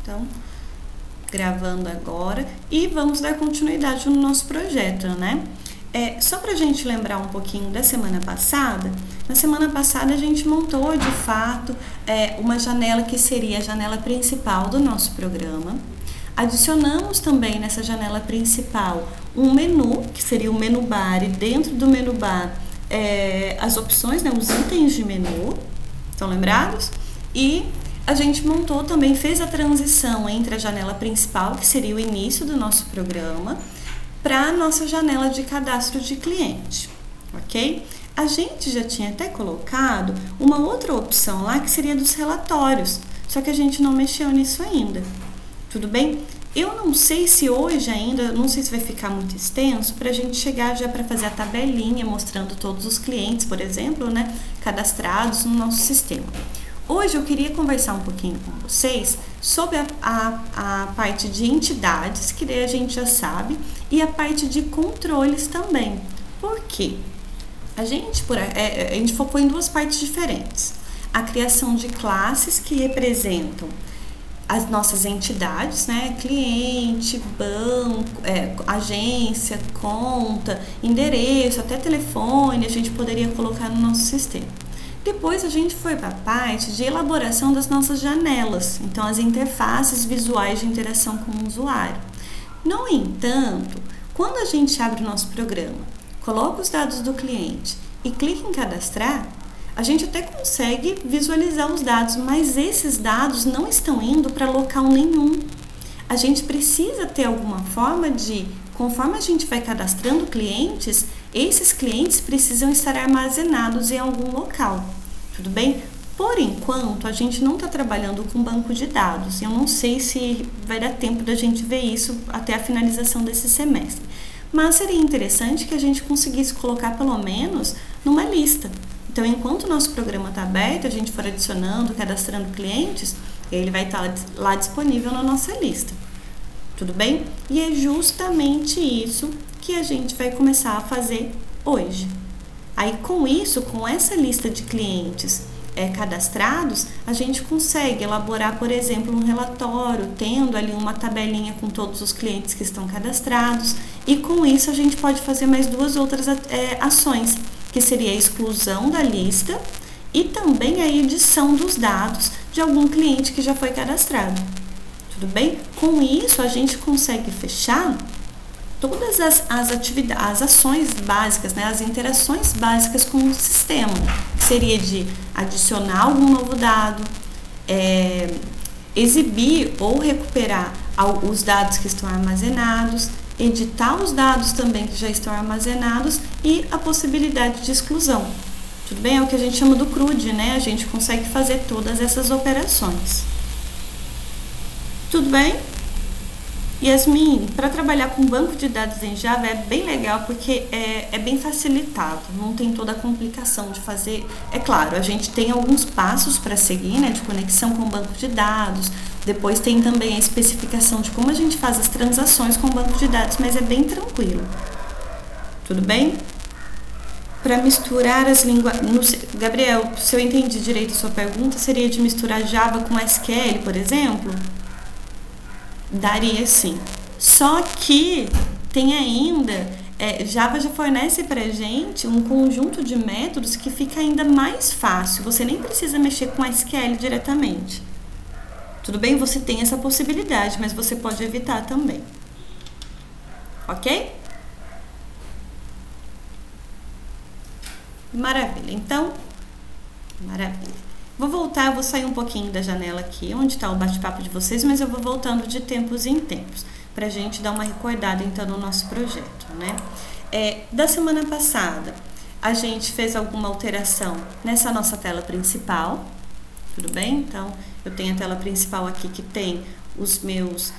Então, gravando agora e vamos dar continuidade no nosso projeto, né? Só pra gente lembrar um pouquinho da semana passada, na semana passada a gente montou de fato uma janela que seria a janela principal do nosso programa. Adicionamos também nessa janela principal um menu, que seria o menu bar, e dentro do menu bar as opções, né, os itens de menu, estão lembrados? E a gente montou também, fez a transição entre a janela principal, que seria o início do nosso programa, para a nossa janela de cadastro de cliente, ok? A gente já tinha até colocado uma outra opção lá, que seria dos relatórios, só que a gente não mexeu nisso ainda, tudo bem? Eu não sei se hoje ainda, não sei se vai ficar muito extenso, para a gente chegar já para fazer a tabelinha, mostrando todos os clientes, por exemplo, né, cadastrados no nosso sistema. Hoje eu queria conversar um pouquinho com vocês sobre a parte de entidades, que daí a gente já sabe, e a parte de controles também. Por quê? A gente focou em duas partes diferentes. A criação de classes que representam as nossas entidades, né? Cliente, banco, agência, conta, endereço, até telefone, a gente poderia colocar no nosso sistema. Depois a gente foi para a parte de elaboração das nossas janelas, então as interfaces visuais de interação com o usuário. No entanto, quando a gente abre o nosso programa, coloca os dados do cliente e clica em cadastrar, a gente até consegue visualizar os dados, mas esses dados não estão indo para local nenhum. A gente precisa ter alguma forma de, conforme a gente vai cadastrando clientes, esses clientes precisam estar armazenados em algum local, tudo bem? Por enquanto, a gente não está trabalhando com banco de dados. Eu não sei se vai dar tempo da gente ver isso até a finalização desse semestre. Mas seria interessante que a gente conseguisse colocar pelo menos numa lista. Então, enquanto o nosso programa está aberto, a gente for adicionando, cadastrando clientes, ele vai estar lá disponível na nossa lista. Tudo bem? E é justamente isso que a gente vai começar a fazer hoje. Aí, com isso, com essa lista de clientes cadastrados, a gente consegue elaborar, por exemplo, um relatório, tendo ali uma tabelinha com todos os clientes que estão cadastrados, e com isso a gente pode fazer mais duas outras ações, que seria a exclusão da lista e também a edição dos dados de algum cliente que já foi cadastrado. Tudo bem? Com isso, a gente consegue fechar todas as atividades, as ações básicas, né, as interações básicas com o sistema, que seria de adicionar algum novo dado, exibir ou recuperar os dados que estão armazenados, editar os dados também que já estão armazenados e a possibilidade de exclusão. Tudo bem? É o que a gente chama do CRUD, né? A gente consegue fazer todas essas operações. Tudo bem? Yasmin, para trabalhar com banco de dados em Java é bem legal porque é bem facilitado, não tem toda a complicação de fazer. É claro, a gente tem alguns passos para seguir, né, de conexão com o banco de dados, depois tem também a especificação de como a gente faz as transações com o banco de dados, mas é bem tranquilo. Tudo bem? Para misturar as linguagens... Gabriel, se eu entendi direito a sua pergunta, seria de misturar Java com SQL, por exemplo? Daria sim. Só que tem ainda, Java já fornece pra gente um conjunto de métodos que fica ainda mais fácil. Você nem precisa mexer com SQL diretamente. Tudo bem? Você tem essa possibilidade, mas você pode evitar também. Ok? Maravilha. Então, maravilha. Vou sair um pouquinho da janela aqui, onde está o bate-papo de vocês, mas eu vou voltando de tempos em tempos, para a gente dar uma recordada, então, no nosso projeto, né? Da semana passada, a gente fez alguma alteração nessa nossa tela principal, tudo bem? Então, eu tenho a tela principal aqui que tem os meus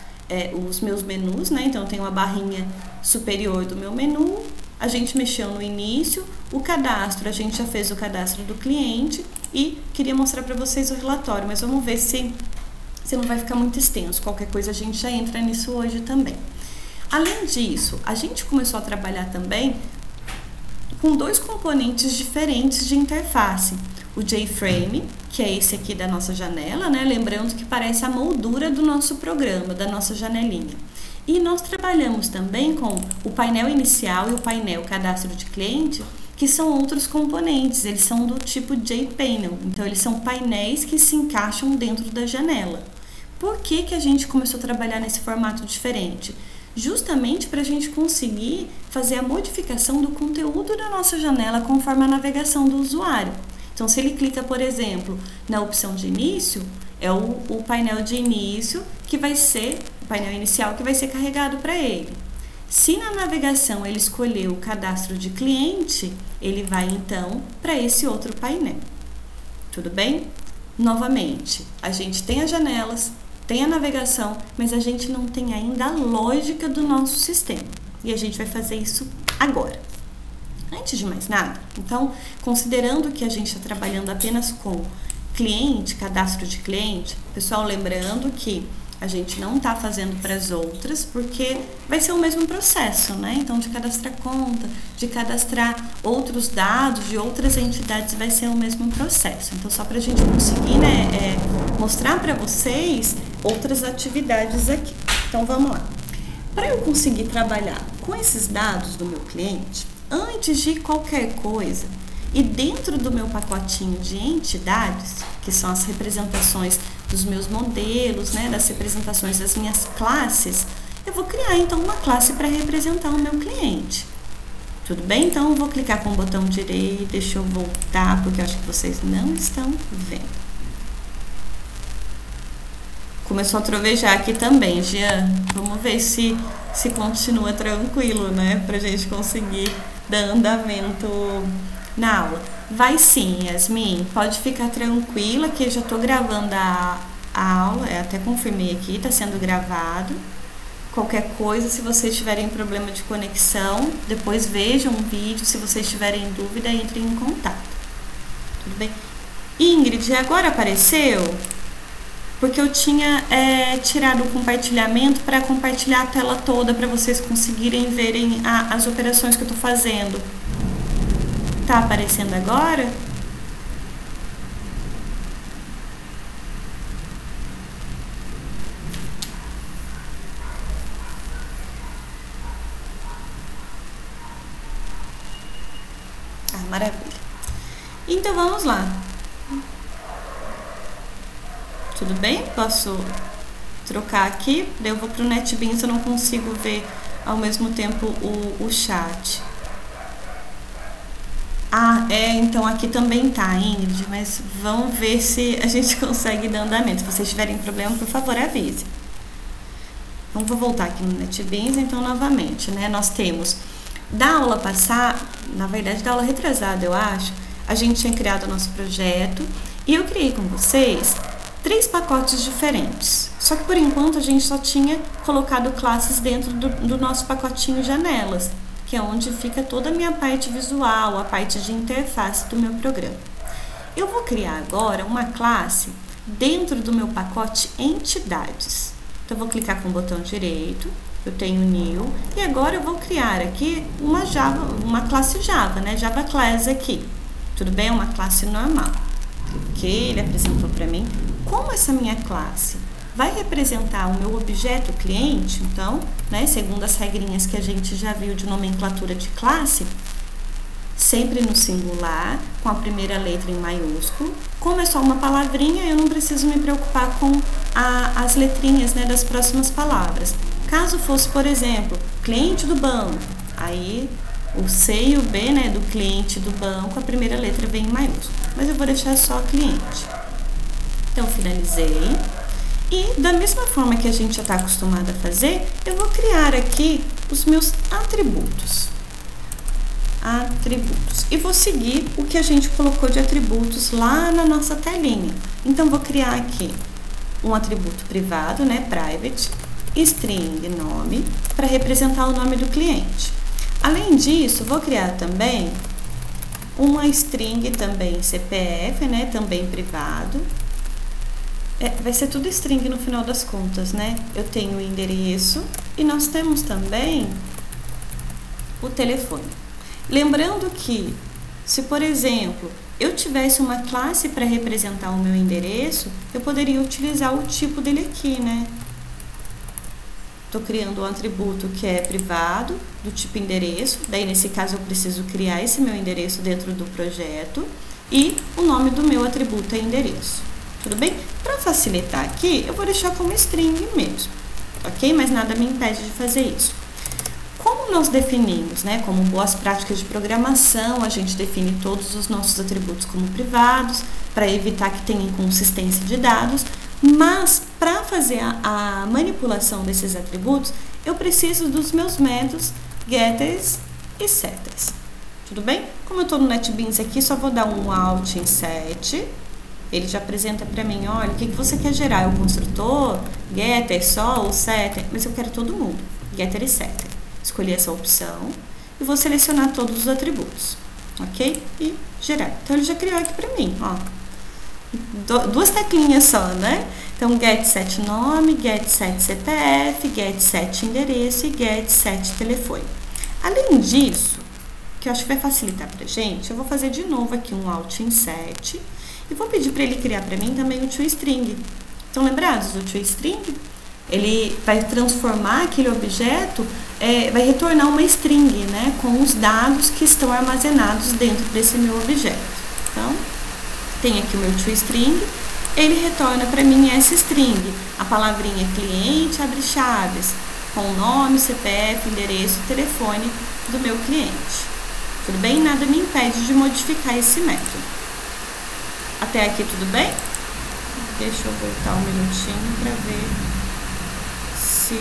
menus, né? Então, eu tenho a barrinha superior do meu menu, a gente mexeu no início, o cadastro, a gente já fez o cadastro do cliente e queria mostrar para vocês o relatório, mas vamos ver se não vai ficar muito extenso. Qualquer coisa a gente já entra nisso hoje também. Além disso, a gente começou a trabalhar também com dois componentes diferentes de interface. o JFrame, que é esse aqui da nossa janela, né? Lembrando que parece a moldura do nosso programa, da nossa janelinha. E nós trabalhamos também com o painel inicial e o painel cadastro de cliente, que são outros componentes, eles são do tipo JPanel, então eles são painéis que se encaixam dentro da janela. Por que que a gente começou a trabalhar nesse formato diferente? Justamente para a gente conseguir fazer a modificação do conteúdo da nossa janela conforme a navegação do usuário. Então, se ele clica, por exemplo, na opção de início, é o painel de início que vai ser, o painel inicial que vai ser carregado para ele. Se na navegação ele escolher o cadastro de cliente, ele vai então para esse outro painel. Tudo bem? Novamente, a gente tem as janelas, tem a navegação, mas a gente não tem ainda a lógica do nosso sistema. E a gente vai fazer isso agora. Antes de mais nada, então, considerando que a gente está trabalhando apenas com cliente, cadastro de cliente, pessoal, lembrando que a gente não está fazendo para as outras, porque vai ser o mesmo processo, né? Então, de cadastrar conta, de cadastrar outros dados de outras entidades, vai ser o mesmo processo. Então, só para a gente conseguir, né, mostrar para vocês outras atividades aqui. Então, vamos lá. Para eu conseguir trabalhar com esses dados do meu cliente, antes de qualquer coisa, e dentro do meu pacotinho de entidades, que são as representações dos meus modelos, né, das representações das minhas classes, eu vou criar então uma classe para representar o meu cliente. Tudo bem? Então eu vou clicar com o botão direito, deixa eu voltar, porque eu acho que vocês não estão vendo. Começou a trovejar aqui também, Jean. Vamos ver se continua tranquilo, né, pra gente conseguir dar andamento na aula. Vai sim, Yasmin, pode ficar tranquila que eu já estou gravando a aula, até confirmei aqui, está sendo gravado. Qualquer coisa, se vocês tiverem problema de conexão, depois vejam o vídeo, se vocês tiverem dúvida, entrem em contato. Tudo bem? Ingrid, agora apareceu? Porque eu tinha tirado o compartilhamento para compartilhar a tela toda, para vocês conseguirem verem as operações que eu estou fazendo. Tá aparecendo agora? Ah, maravilha. Então vamos lá. Tudo bem? Posso trocar aqui? Daí eu vou para o NetBeans, eu não consigo ver ao mesmo tempo o chat. Ah, então aqui também tá, Ingrid, mas vamos ver se a gente consegue dar andamento. Se vocês tiverem problema, por favor, avise. Então, vou voltar aqui no NetBeans, então, novamente, né? Nós temos, da aula passada, na verdade, da aula retrasada, eu acho, a gente tinha criado o nosso projeto e eu criei com vocês 3 pacotes diferentes. Só que, por enquanto, a gente só tinha colocado classes dentro do nosso pacotinho janelas, que é onde fica toda a minha parte visual, a parte de interface do meu programa. Eu vou criar agora uma classe dentro do meu pacote entidades. Então, eu vou clicar com o botão direito, eu tenho new, e agora eu vou criar aqui uma classe Java, né? Java Class aqui. Tudo bem? É uma classe normal. Cliquei, ele apresentou para mim. Como essa minha classe vai representar o meu objeto cliente, então, né, segundo as regrinhas que a gente já viu de nomenclatura de classe, sempre no singular, com a primeira letra em maiúsculo. Como é só uma palavrinha, eu não preciso me preocupar com as letrinhas, né, das próximas palavras. Caso fosse, por exemplo, cliente do banco, aí o C e o B, né, do cliente do banco, a primeira letra vem em maiúsculo. Mas eu vou deixar só cliente. Então, finalizei. E da mesma forma que a gente já está acostumado a fazer, eu vou criar aqui os meus atributos. E vou seguir o que a gente colocou de atributos lá na nossa telinha. Então, vou criar aqui um atributo privado, né, private, string nome, para representar o nome do cliente. Além disso, vou criar também uma string também CPF, né, também privado. Vai ser tudo string no final das contas, né? Eu tenho o endereço e nós temos também o telefone. Lembrando que Se, por exemplo, eu tivesse uma classe para representar o meu endereço, eu poderia utilizar o tipo dele aqui, né? Estou criando um atributo que é privado, do tipo endereço, daí nesse caso eu preciso criar esse meu endereço dentro do projeto e o nome do meu atributo é endereço. Tudo bem? Para facilitar aqui, eu vou deixar como string mesmo, ok? Mas nada me impede de fazer isso. Como nós definimos, né? Como boas práticas de programação, a gente define todos os nossos atributos como privados, para evitar que tenha inconsistência de dados, mas para fazer a manipulação desses atributos, eu preciso dos meus métodos getters e setters. Tudo bem? Como eu estou no NetBeans aqui, só vou dar um alt em set. Ele já apresenta para mim, olha, o que você quer gerar? É o construtor, getter só ou setter? Mas eu quero todo mundo, getter e setter. Escolhi essa opção e vou selecionar todos os atributos, ok? E gerar. Então, ele já criou aqui para mim, ó. Duas teclinhas só, né? Então, get set nome, get set CPF, get set endereço e get set telefone. Além disso, que eu acho que vai facilitar pra gente, eu vou fazer de novo aqui um alt em set e vou pedir para ele criar para mim também o toString. Estão lembrados do toString? Ele vai transformar aquele objeto, vai retornar uma string, né, com os dados que estão armazenados dentro desse meu objeto. Então, tem aqui o meu toString, ele retorna para mim essa string, a palavrinha cliente, abre chaves, com o nome, CPF, endereço e telefone do meu cliente. Tudo bem? Nada me impede de modificar esse método. Até aqui tudo bem? Deixa eu voltar um minutinho para ver se...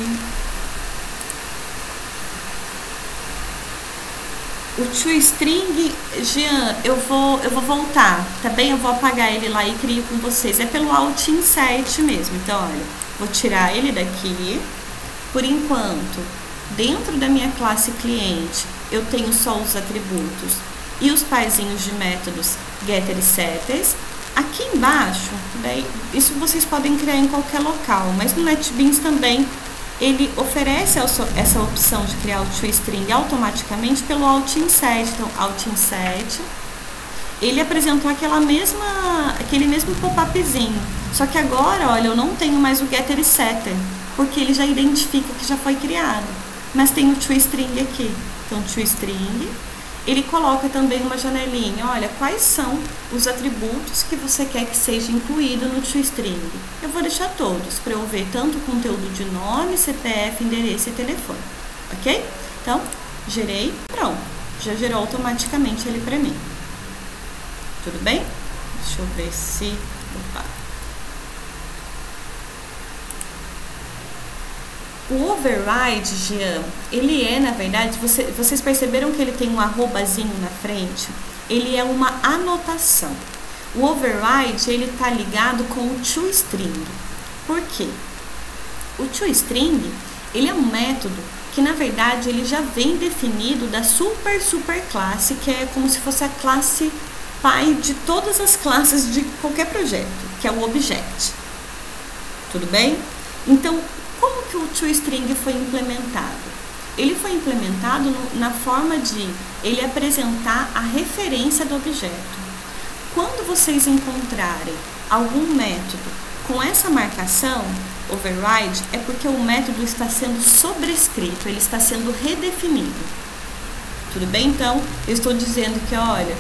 O toString, Jean, eu vou voltar, tá bem? Eu vou apagar ele lá e crio com vocês. É pelo alt insert mesmo. Então, olha, vou tirar ele daqui. Por enquanto, dentro da minha classe cliente, eu tenho só os atributos e os parzinhos de métodos getter e setters. Aqui embaixo, daí, isso vocês podem criar em qualquer local, mas no NetBeans também ele oferece essa opção de criar o toString automaticamente pelo alt insert. Então, alt insert, ele apresentou aquele mesmo pop-upzinho, só que agora, olha, eu não tenho mais o getter e setter, porque ele já identifica que já foi criado, mas tem o toString aqui. Então, toString, ele coloca também uma janelinha, olha, quais são os atributos que você quer que seja incluído no toString. Eu vou deixar todos, para eu ver tanto o conteúdo de nome, CPF, endereço e telefone, ok? Então, gerei, pronto, já gerou automaticamente ele para mim. Tudo bem? Deixa eu ver se... Opa. O override, Jean, ele é, na verdade, vocês perceberam que ele tem um arrobazinho na frente? Ele é uma anotação. O override, ele está ligado com o toString. Por quê? O toString, ele é um método que, na verdade, ele já vem definido da super classe, que é como se fosse a classe pai de todas as classes de qualquer projeto, que é o object. Tudo bem? Então, como que o toString foi implementado? Ele foi implementado na forma de ele apresentar a referência do objeto. Quando vocês encontrarem algum método com essa marcação, override, é porque o método está sendo sobrescrito, ele está sendo redefinido. Tudo bem? Então, eu estou dizendo que, olha,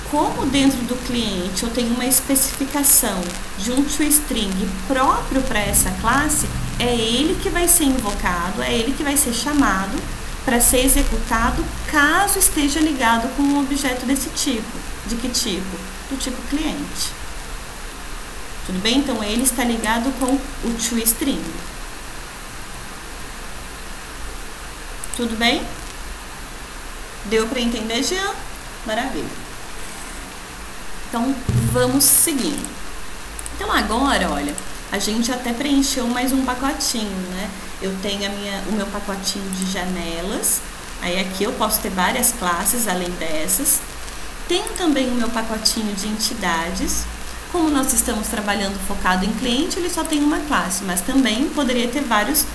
como dentro do cliente eu tenho uma especificação de um toString próprio para essa classe, é ele que vai ser invocado, é ele que vai ser chamado para ser executado caso esteja ligado com um objeto desse tipo. De que tipo? Do tipo cliente. Tudo bem? Então, ele está ligado com o toString. Tudo bem? Deu para entender, Jean? Maravilha. Então, vamos seguindo. Então, agora, olha, a gente até preencheu mais um pacotinho, né? Eu tenho o meu pacotinho de janelas, aí aqui eu posso ter várias classes além dessas. Tenho também o meu pacotinho de entidades. Como nós estamos trabalhando focado em cliente, ele só tem uma classe, mas também poderia ter várias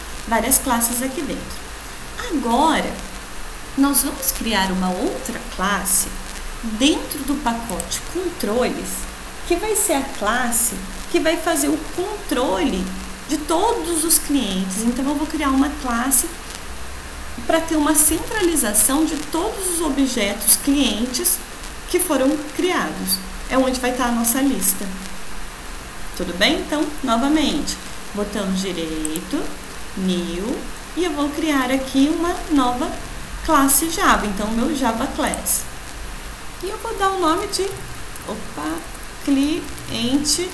classes aqui dentro. Agora, nós vamos criar uma outra classe dentro do pacote controles, que vai ser a classe que vai fazer o controle de todos os clientes. Então, eu vou criar uma classe para ter uma centralização de todos os objetos clientes que foram criados. É onde vai estar a nossa lista. Tudo bem? Então, novamente, botão direito, New, e eu vou criar aqui uma nova classe Java. Então, meu Java Class. E eu vou dar o nome de cliente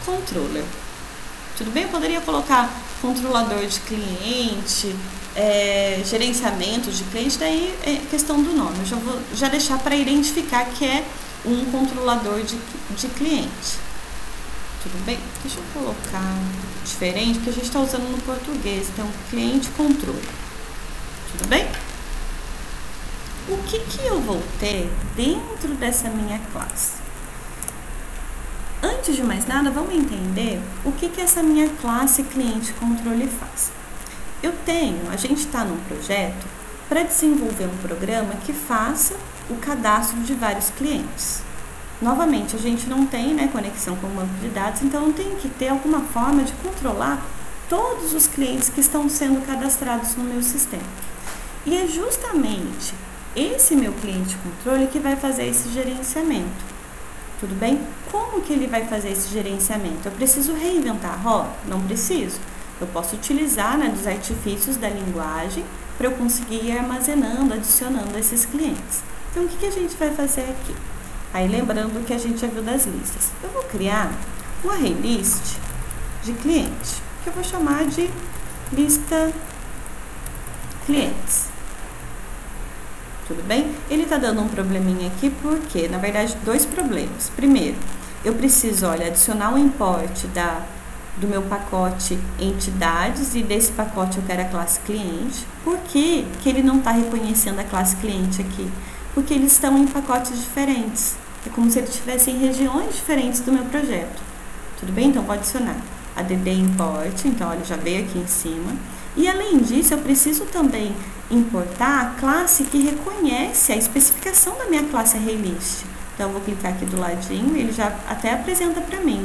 controller. Tudo bem? Eu poderia colocar controlador de cliente, gerenciamento de cliente, daí é questão do nome. Eu vou deixar para identificar que é um controlador de cliente. Tudo bem? Deixa eu colocar diferente, porque a gente está usando no português. Então, cliente controle. Tudo bem? O que eu vou ter dentro dessa minha classe? Antes de mais nada, vamos entender o que essa minha classe cliente controle faz. A gente está num projeto para desenvolver um programa que faça o cadastro de vários clientes. Novamente, a gente não tem conexão com o banco de dados, então tem que ter alguma forma de controlar todos os clientes que estão sendo cadastrados no meu sistema. E é justamente esse meu cliente controle que vai fazer esse gerenciamento. Tudo bem? Como que ele vai fazer esse gerenciamento? Eu preciso reinventar a roda? Não preciso. Eu posso utilizar dos artifícios da linguagem para eu conseguir ir armazenando, adicionando esses clientes. Então, o que a gente vai fazer aqui? Aí, lembrando o que a gente já viu das listas. Eu vou criar um array list de cliente, que eu vou chamar de lista clientes. Tudo bem? Ele está dando um probleminha aqui porque, na verdade, dois problemas. Primeiro, eu preciso, adicionar um import do meu pacote entidades e desse pacote eu quero a classe cliente. Por que ele não está reconhecendo a classe cliente aqui? Porque eles estão em pacotes diferentes. É como se ele estivesse em regiões diferentes do meu projeto. Tudo bem? Então, vou adicionar add import. Então, olha, já veio aqui em cima. E, além disso, eu preciso também importar a classe que reconhece a especificação da minha classe ArrayList. Então, eu vou clicar aqui do ladinho, ele já até apresenta para mim,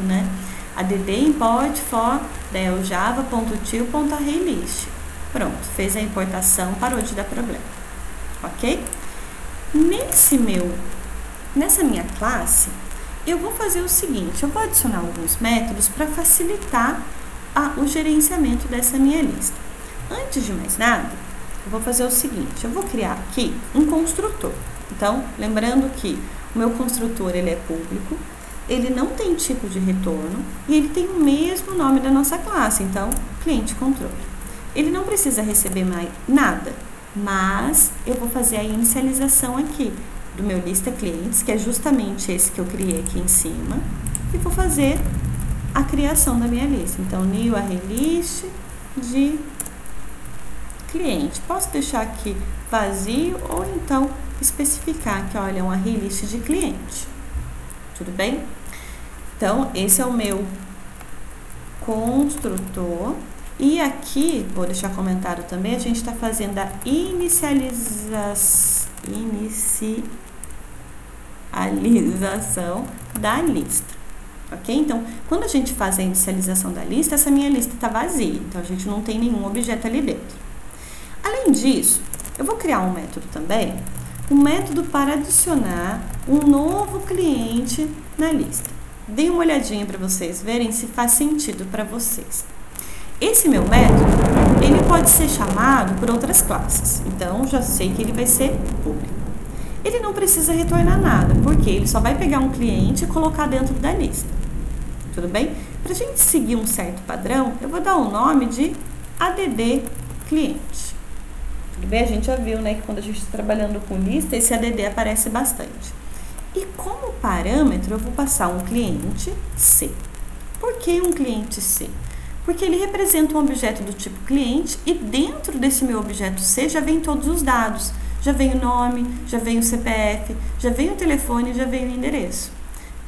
add import for java.til.arraylist. Pronto, fez a importação, parou de dar problema. Ok? Nessa minha classe, eu vou fazer o seguinte, eu vou adicionar alguns métodos para facilitar o gerenciamento dessa minha lista. Antes de mais nada, eu vou fazer o seguinte, eu vou criar aqui um construtor. Então, lembrando que o meu construtor ele é público, ele não tem tipo de retorno e ele tem o mesmo nome da nossa classe, então, cliente controle. Ele não precisa receber mais nada, mas eu vou fazer a inicialização aqui do meu lista clientes, que é justamente esse que eu criei aqui em cima, e vou fazer a criação da minha lista. Então, new ArrayList de cliente. Posso deixar aqui vazio ou então especificar que, olha, é um ArrayList de cliente. Tudo bem? Então, esse é o meu construtor. E aqui, vou deixar comentário também, a gente está fazendo a inicialização da lista. Ok? Então, quando a gente faz a inicialização da lista, essa minha lista está vazia. Então, a gente não tem nenhum objeto ali dentro. Além disso, eu vou criar um método também, um método para adicionar um novo cliente na lista. Dê uma olhadinha para vocês verem se faz sentido para vocês. Esse meu método, ele pode ser chamado por outras classes. Então, já sei que ele vai ser público. Ele não precisa retornar nada, porque ele só vai pegar um cliente e colocar dentro da lista. Tudo bem? Para a gente seguir um certo padrão, eu vou dar o nome de add cliente. Tudo bem? A gente já viu, que quando a gente está trabalhando com lista, esse add aparece bastante. E como parâmetro, eu vou passar um cliente C. Por que um cliente C? Porque ele representa um objeto do tipo cliente e dentro desse meu objeto C já vem todos os dados. Já vem o nome, já vem o CPF, já vem o telefone, já vem o endereço.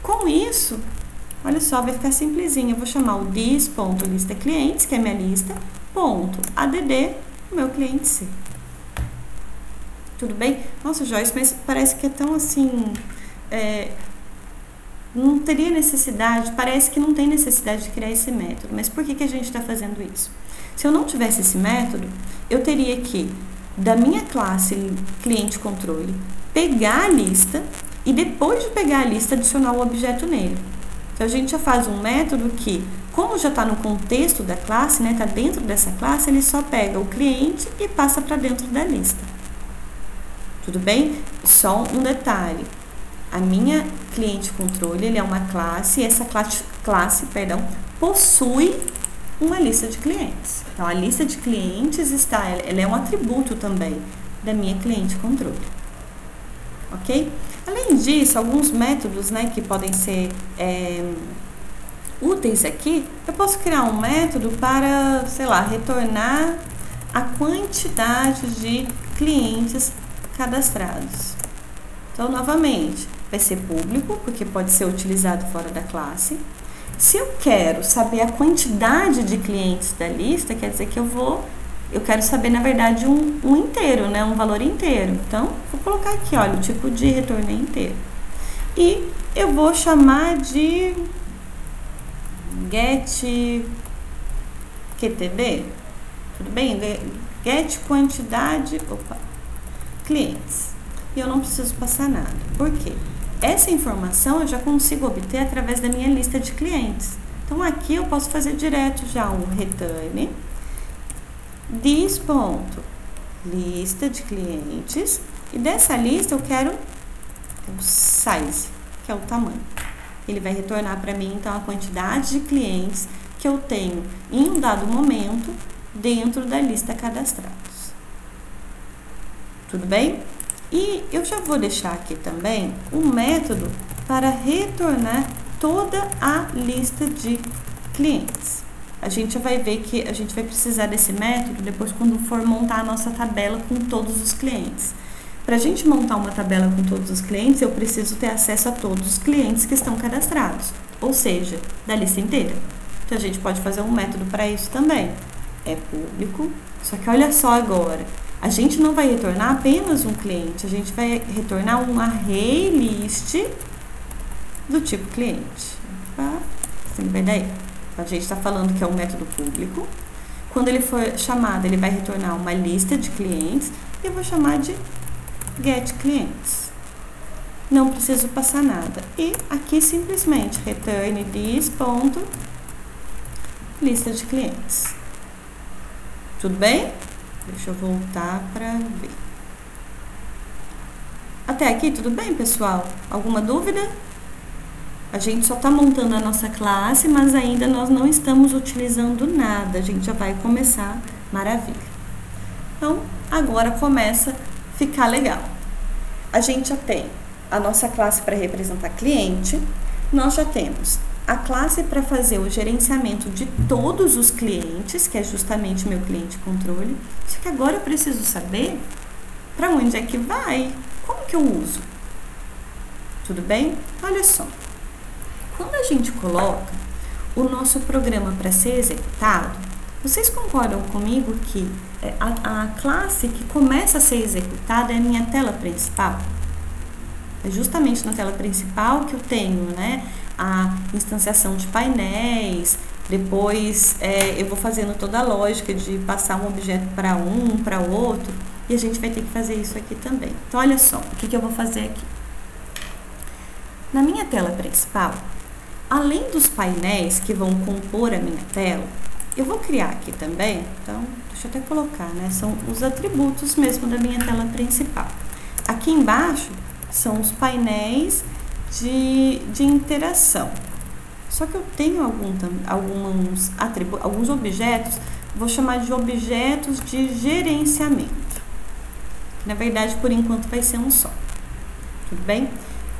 Com isso, olha só, vai ficar simplesinho. Eu vou chamar o this.listaclientes, que é a minha lista, ponto add, o meu cliente C. Tudo bem? Nossa, Joyce, mas parece que é tão assim... não teria necessidade, parece que não tem necessidade de criar esse método. Mas por que a gente está fazendo isso? Se eu não tivesse esse método, eu teria que, da minha classe cliente controle, pegar a lista e depois de pegar a lista, adicionar o objeto nele. Então, a gente já faz um método que, como já está no contexto da classe, né, está dentro dessa classe, ele só pega o cliente e passa para dentro da lista. Tudo bem? Só um detalhe. A minha cliente controle, ele é uma classe, e essa classe, possui uma lista de clientes. Então, a lista de clientes ela é um atributo também da minha cliente controle. Ok? Além disso, alguns métodos, né, que podem ser úteis aqui, eu posso criar um método para, sei lá, retornar a quantidade de clientes cadastrados. Então, novamente, vai ser público, porque pode ser utilizado fora da classe. Se eu quero saber a quantidade de clientes da lista, quer dizer que eu quero saber, na verdade, um inteiro, né? Um valor inteiro. Então, vou colocar aqui, olha, o tipo de retorno é inteiro. E eu vou chamar de getQTB. Tudo bem? Get quantidade, clientes. E eu não preciso passar nada. Por quê? Essa informação eu já consigo obter através da minha lista de clientes. Então, aqui eu posso fazer direto já um return this ponto, lista de clientes, e dessa lista eu quero o size, que é o tamanho. Ele vai retornar para mim, então, a quantidade de clientes que eu tenho em um dado momento dentro da lista cadastrados. Tudo bem? E eu já vou deixar aqui também um método para retornar toda a lista de clientes. A gente já vai ver que a gente vai precisar desse método depois quando for montar a nossa tabela com todos os clientes. Para a gente montar uma tabela com todos os clientes, eu preciso ter acesso a todos os clientes que estão cadastrados, ou seja, da lista inteira. Então, a gente pode fazer um método para isso também. É público, só que olha só agora. A gente não vai retornar apenas um cliente, a gente vai retornar um array list do tipo cliente. Tá? Você vai daí? A gente está falando que é um método público. Quando ele for chamado, ele vai retornar uma lista de clientes e eu vou chamar de getClients. Não preciso passar nada. E aqui simplesmente return this ponto lista de clientes. Tudo bem? Deixa eu voltar para ver. Até aqui, tudo bem, pessoal? Alguma dúvida? A gente só está montando a nossa classe, mas ainda nós não estamos utilizando nada. A gente já vai começar, maravilha. Então, agora começa a ficar legal. A gente já tem a nossa classe para representar cliente. Nós já temos a classe para fazer o gerenciamento de todos os clientes, que é justamente o meu cliente controle. Só que agora eu preciso saber para onde é que vai, como que eu uso. Tudo bem? Olha só. Quando a gente coloca o nosso programa para ser executado, vocês concordam comigo que a classe que começa a ser executada é a minha tela principal? É justamente na tela principal que eu tenho, né, a instanciação de painéis, depois eu vou fazendo toda a lógica de passar um objeto para um, para outro, e a gente vai ter que fazer isso aqui também. Então, olha só, o que eu vou fazer aqui. Na minha tela principal, além dos painéis que vão compor a minha tela, eu vou criar aqui também, então, deixa eu até colocar, né, são os atributos mesmo da minha tela principal. Aqui embaixo são os painéis de interação. Só que eu tenho alguns objetos, vou chamar de objetos de gerenciamento. Na verdade, por enquanto, vai ser um só. Tudo bem?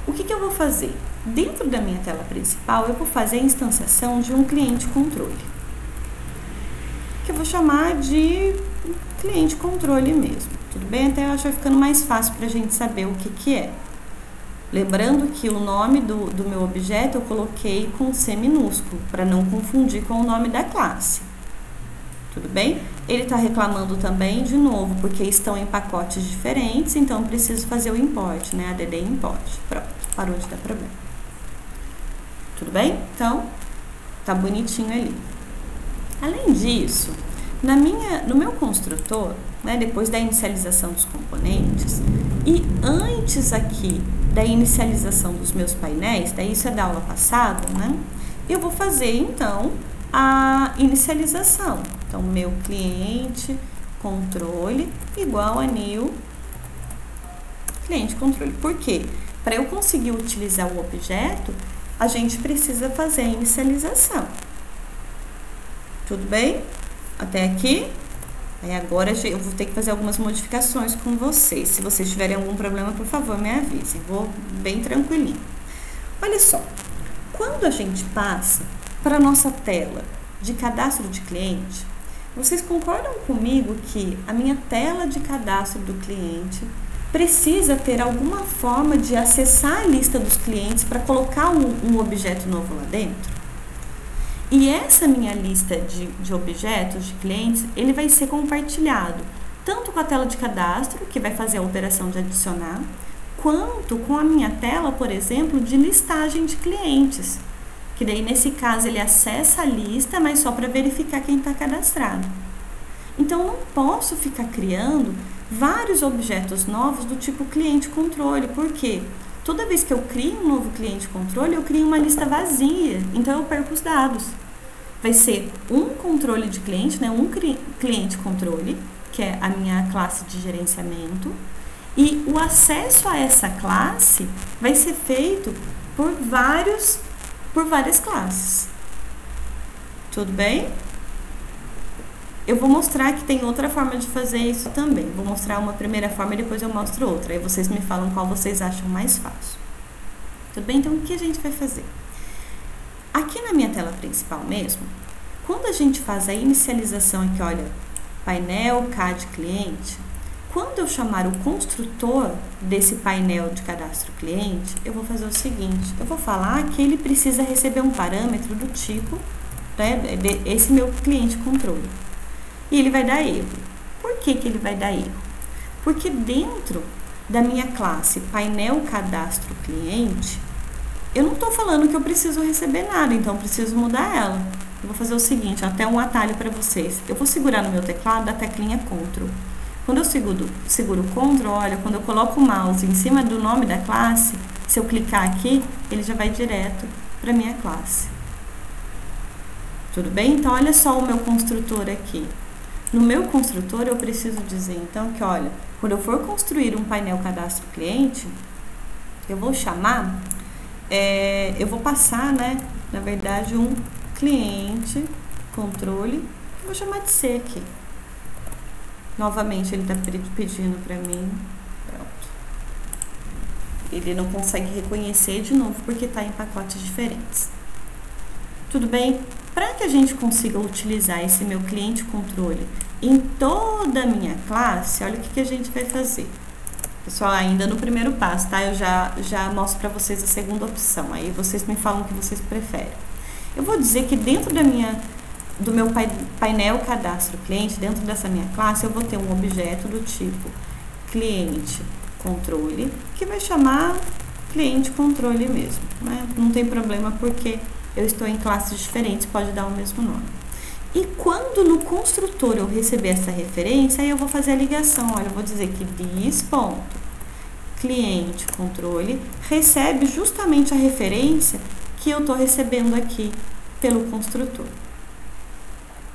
O que eu vou fazer? Dentro da minha tela principal, eu vou fazer a instanciação de um cliente controle. Que eu vou chamar de cliente controle mesmo. Tudo bem? Até eu acho que vai ficando mais fácil para a gente saber o que é. Lembrando que o nome do meu objeto eu coloquei com C minúsculo, para não confundir com o nome da classe. Tudo bem? Ele está reclamando também, de novo, porque estão em pacotes diferentes, então preciso fazer o import, né? ADD import. Pronto, parou de dar problema. Tudo bem? Então, tá bonitinho ali. Além disso, no meu construtor, né, depois da inicialização dos componentes, e antes aqui da inicialização dos meus painéis, daí isso é da aula passada, né? Eu vou fazer, então, a inicialização. Então, meu cliente controle igual a new cliente controle. Por quê? Para eu conseguir utilizar o objeto, a gente precisa fazer a inicialização. Tudo bem? Até aqui? Aí agora eu vou ter que fazer algumas modificações com vocês. Se vocês tiverem algum problema, por favor, me avisem. Vou bem tranquilinho. Olha só, quando a gente passa para a nossa tela de cadastro de cliente, vocês concordam comigo que a minha tela de cadastro do cliente precisa ter alguma forma de acessar a lista dos clientes para colocar um objeto novo lá dentro? E essa minha lista de objetos de clientes, ele vai ser compartilhado tanto com a tela de cadastro, que vai fazer a operação de adicionar, quanto com a minha tela, por exemplo, de listagem de clientes. Que daí, nesse caso, ele acessa a lista, mas só para verificar quem está cadastrado. Então, eu não posso ficar criando vários objetos novos do tipo cliente controle, porque toda vez que eu crio um novo cliente controle, eu crio uma lista vazia, então eu perco os dados. Vai ser um controle de cliente, né, um cliente controle, que é a minha classe de gerenciamento, e o acesso a essa classe vai ser feito por várias classes. Tudo bem? Eu vou mostrar que tem outra forma de fazer isso também. Vou mostrar uma primeira forma e depois eu mostro outra. Aí vocês me falam qual vocês acham mais fácil. Tudo bem? Então, o que a gente vai fazer? Aqui na minha tela principal mesmo, quando a gente faz a inicialização aqui, olha, painel CAD cliente, quando eu chamar o construtor desse painel de cadastro cliente, eu vou fazer o seguinte, eu vou falar que ele precisa receber um parâmetro do tipo, né, esse meu cliente controle. E ele vai dar erro. Por que que ele vai dar erro? Porque dentro da minha classe painel cadastro cliente, eu não estou falando que eu preciso receber nada, então eu preciso mudar ela. Eu vou fazer o seguinte, até um atalho para vocês. Eu vou segurar no meu teclado a teclinha Ctrl. Quando eu seguro Ctrl, olha, quando eu coloco o mouse em cima do nome da classe, se eu clicar aqui, ele já vai direto para a minha classe. Tudo bem? Então, olha só o meu construtor aqui. No meu construtor, eu preciso dizer, então, que, olha, quando eu for construir um painel cadastro cliente, eu vou chamar, eu vou passar, né, na verdade, um cliente controle, eu vou chamar de C aqui. Novamente, ele está pedindo para mim. Pronto. Ele não consegue reconhecer de novo porque está em pacotes diferentes. Tudo bem? Para que a gente consiga utilizar esse meu cliente controle em toda a minha classe, olha o que a gente vai fazer. Pessoal, ainda no primeiro passo, tá? Eu já mostro para vocês a segunda opção. Aí vocês me falam o que vocês preferem. Eu vou dizer que dentro do meu painel cadastro cliente, dentro dessa minha classe, eu vou ter um objeto do tipo cliente controle, que vai chamar cliente controle mesmo, né? Não tem problema porque eu estou em classes diferentes, pode dar o mesmo nome. E quando no construtor eu receber essa referência, aí eu vou fazer a ligação. Olha, eu vou dizer que this.cliente controle recebe justamente a referência que eu estou recebendo aqui pelo construtor.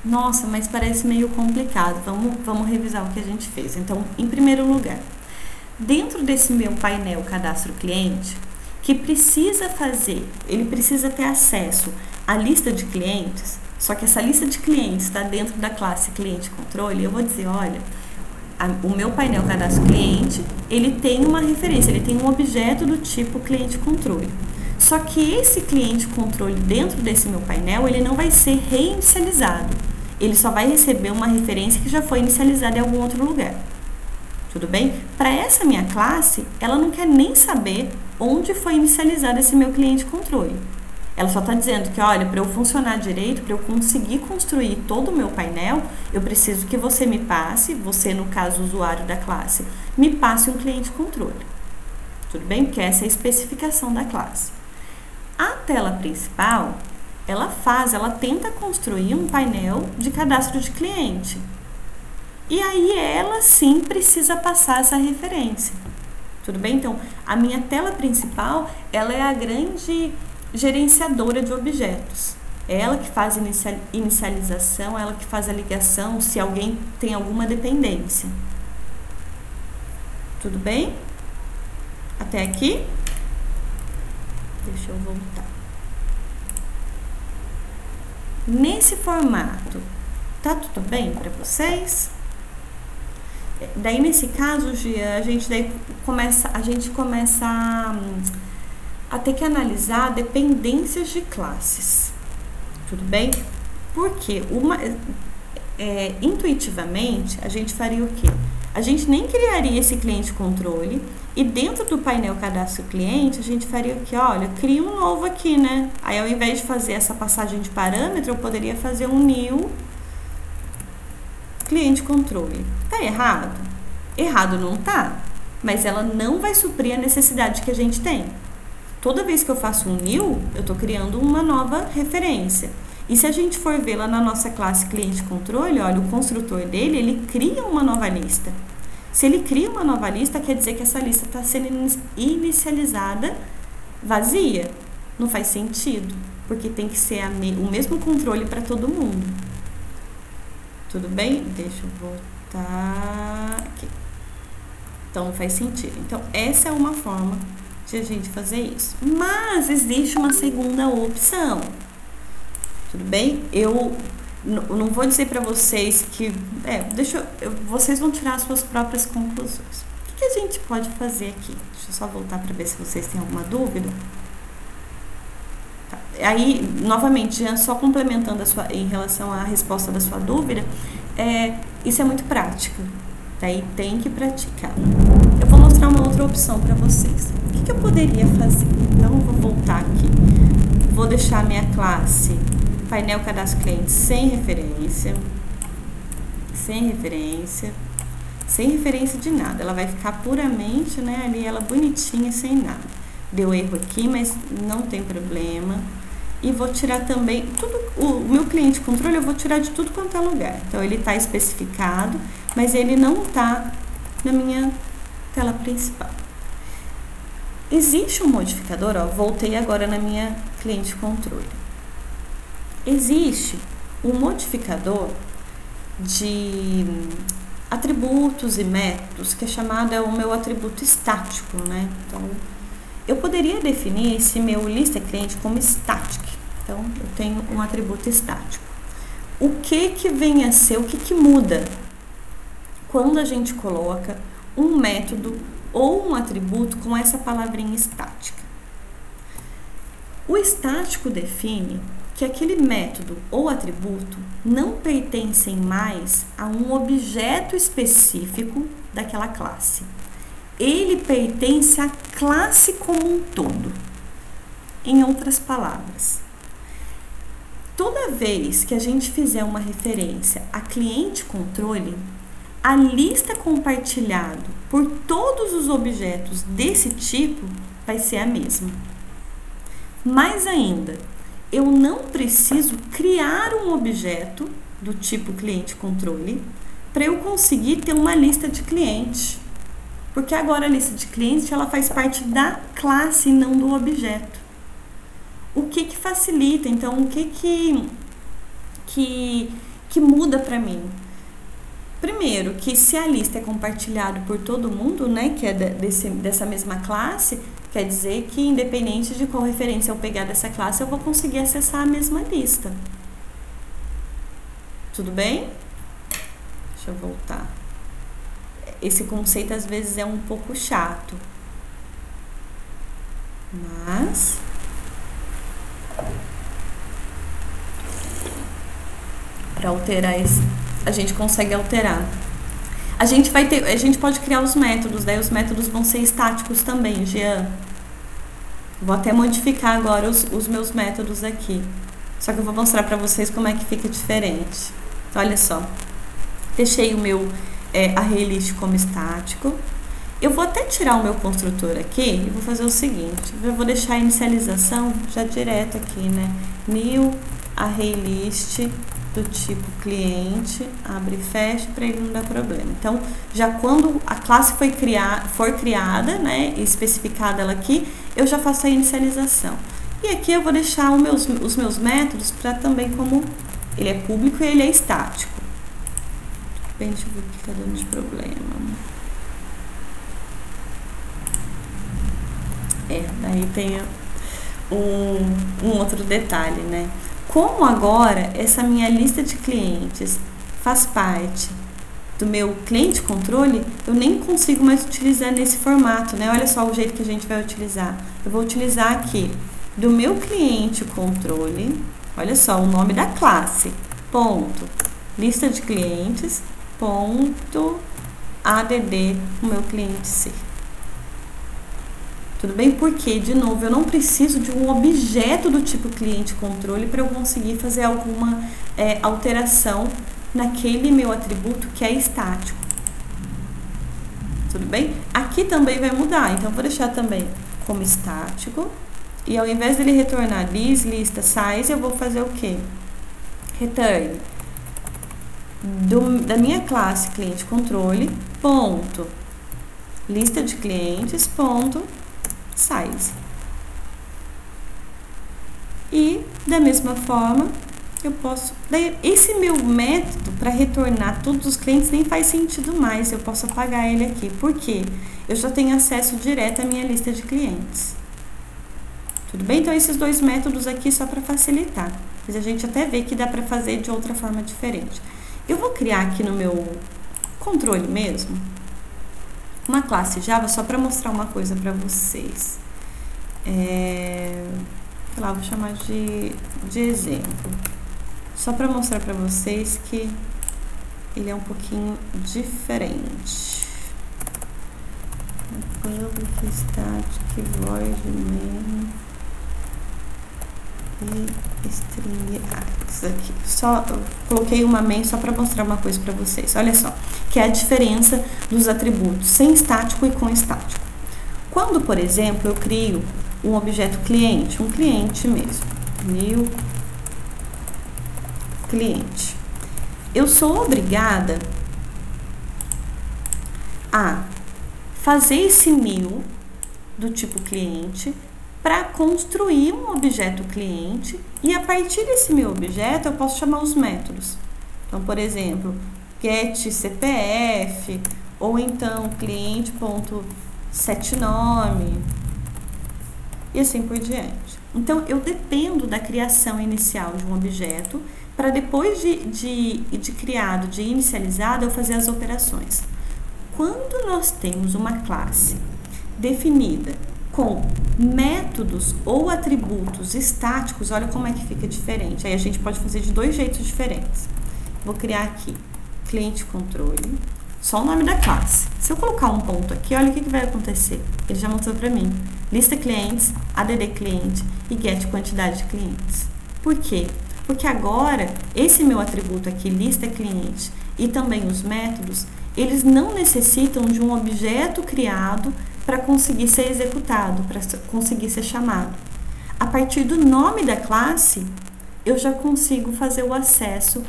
Nossa, mas parece meio complicado. Vamos revisar o que a gente fez. Então, em primeiro lugar, dentro desse meu painel cadastro cliente, que precisa fazer, ele precisa ter acesso à lista de clientes, só que essa lista de clientes está dentro da classe cliente controle, eu vou dizer, olha, o meu painel cadastro cliente, ele tem uma referência, ele tem um objeto do tipo cliente controle. Só que esse cliente controle dentro desse meu painel, ele não vai ser reinicializado. Ele só vai receber uma referência que já foi inicializada em algum outro lugar. Tudo bem? Para essa minha classe, ela não quer nem saber onde foi inicializado esse meu cliente controle. Ela só está dizendo que, olha, para eu funcionar direito, para eu conseguir construir todo o meu painel, eu preciso que você me passe, você no caso usuário da classe, me passe um cliente controle. Tudo bem? Porque essa é a especificação da classe. A tela principal, ela tenta construir um painel de cadastro de cliente. E aí ela sim precisa passar essa referência. Tudo bem? Então, a minha tela principal, ela é a grande gerenciadora de objetos. É ela que faz inicialização, ela que faz a ligação, se alguém tem alguma dependência. Tudo bem? Até aqui? Deixa eu voltar. Nesse formato, tá tudo bem para vocês? Daí, nesse caso, Gia, a gente começa a ter que analisar dependências de classes. Tudo bem? Porque intuitivamente, a gente faria o quê? A gente nem criaria esse cliente controle e dentro do painel cadastro cliente, a gente faria o quê? Olha, cria um novo aqui, né? Aí, ao invés de fazer essa passagem de parâmetro, eu poderia fazer um new cliente controle. Tá errado? Errado não tá, mas ela não vai suprir a necessidade que a gente tem. Toda vez que eu faço um new, eu estou criando uma nova referência. E se a gente for ver lá na nossa classe cliente controle, olha, o construtor dele, ele cria uma nova lista. Se ele cria uma nova lista, quer dizer que essa lista está sendo inicializada vazia. Não faz sentido, porque tem que ser o mesmo controle para todo mundo. Tudo bem? Deixa eu voltar aqui. Então, não faz sentido. Então, essa é uma forma de a gente fazer isso. Mas existe uma segunda opção. Tudo bem? Eu não vou dizer para vocês que... vocês vão tirar as suas próprias conclusões. O que a gente pode fazer aqui? Deixa eu só voltar para ver se vocês têm alguma dúvida. Tá. Aí, novamente, só complementando em relação à resposta da sua dúvida, isso é muito prático. Daí tem que praticar. Eu vou mostrar uma outra opção para vocês. O que eu poderia fazer? Então, eu vou voltar aqui. Vou deixar a minha classe painel cadastro cliente sem referência. Sem referência de nada. Ela vai ficar puramente, né, ali ela bonitinha, sem nada. Deu erro aqui, mas não tem problema. E vou tirar também o meu cliente controle, eu vou tirar de tudo quanto é lugar. Então, ele está especificado, mas ele não está na minha tela principal. Existe um modificador, ó, voltei agora na minha cliente controle. Existe um modificador de atributos e métodos, que é chamado o meu atributo estático, né? Então, eu poderia definir esse meu lista cliente como static. Então, eu tenho um atributo estático. O que vem a ser, o que muda quando a gente coloca um método ou um atributo com essa palavrinha estática? O estático define que aquele método ou atributo não pertencem mais a um objeto específico daquela classe. Ele pertence à classe como um todo. Em outras palavras, toda vez que a gente fizer uma referência a cliente controle, a lista compartilhada por todos os objetos desse tipo vai ser a mesma. Mais ainda, eu não preciso criar um objeto do tipo cliente controle para eu conseguir ter uma lista de clientes. Porque agora a lista de clientes ela faz parte da classe e não do objeto. O que facilita? Então, o que muda para mim? Primeiro, que se a lista é compartilhada por todo mundo, né, que é dessa mesma classe, quer dizer que independente de qual referência eu pegar dessa classe, eu vou conseguir acessar a mesma lista. Tudo bem? Deixa eu voltar. Esse conceito às vezes é um pouco chato, mas para alterar a gente consegue alterar. A gente pode criar os métodos, daí os métodos vão ser estáticos também, Jean. Vou até modificar agora os meus métodos aqui. Só que eu vou mostrar para vocês como é que fica diferente. Olha só. Deixei o meu ArrayList como estático. Eu vou até tirar o meu construtor aqui e vou fazer o seguinte. Eu vou deixar a inicialização já direto aqui, né? New ArrayList do tipo cliente, abre e fecha, para ele não dar problema. Então, já quando a classe for criada, né, e especificada ela aqui, eu já faço a inicialização. E aqui eu vou deixar os meus métodos para também como ele é público e ele é estático. Bem, deixa eu ver o que está dando de problema. Daí tem um outro detalhe, né? Como agora essa minha lista de clientes faz parte do meu cliente controle, eu nem consigo mais utilizar nesse formato, né? Olha só o jeito que a gente vai utilizar. Eu vou utilizar aqui do meu cliente controle, olha só o nome da classe, ponto, lista de clientes, ponto, add o meu cliente C. Tudo bem? Porque, de novo, eu não preciso de um objeto do tipo cliente controle para eu conseguir fazer alguma alteração naquele meu atributo que é estático. Tudo bem? Aqui também vai mudar, então eu vou deixar também como estático. E ao invés dele retornar this, lista, size, eu vou fazer o quê? Return da minha classe cliente controle, ponto, lista de clientes, ponto, size. E da mesma forma eu posso, daí esse meu método para retornar todos os clientes nem faz sentido mais, eu posso apagar ele aqui, porque eu já tenho acesso direto à minha lista de clientes. Tudo bem? Então esses dois métodos aqui só para facilitar, mas a gente até vê que dá para fazer de outra forma diferente. Eu vou criar aqui no meu controle mesmo uma classe Java só para mostrar uma coisa para vocês. Sei lá, vou chamar de exemplo. Só para mostrar para vocês que ele é um pouquinho diferente. Public static void main e string args aqui. Só eu coloquei uma main só para mostrar uma coisa para vocês. Olha só, que é a diferença dos atributos sem estático e com estático. Quando, por exemplo, eu crio um objeto cliente, um cliente mesmo, new cliente, eu sou obrigada a fazer esse new do tipo cliente para construir um objeto cliente e a partir desse meu objeto eu posso chamar os métodos. Então, por exemplo, getCPF ou então cliente.setNome e assim por diante. Então, eu dependo da criação inicial de um objeto para depois de criado, de inicializado, eu fazer as operações. Quando nós temos uma classe definida com métodos ou atributos estáticos, olha como é que fica diferente. Aí a gente pode fazer de dois jeitos diferentes. Vou criar aqui cliente controle, só o nome da classe. Se eu colocar um ponto aqui, olha o que vai acontecer. Ele já mostrou para mim. Lista clientes, add cliente e get quantidade de clientes. Por quê? Porque agora, esse meu atributo aqui, lista cliente, e também os métodos, eles não necessitam de um objeto criado para conseguir ser executado, para conseguir ser chamado. A partir do nome da classe, eu já consigo fazer o acesso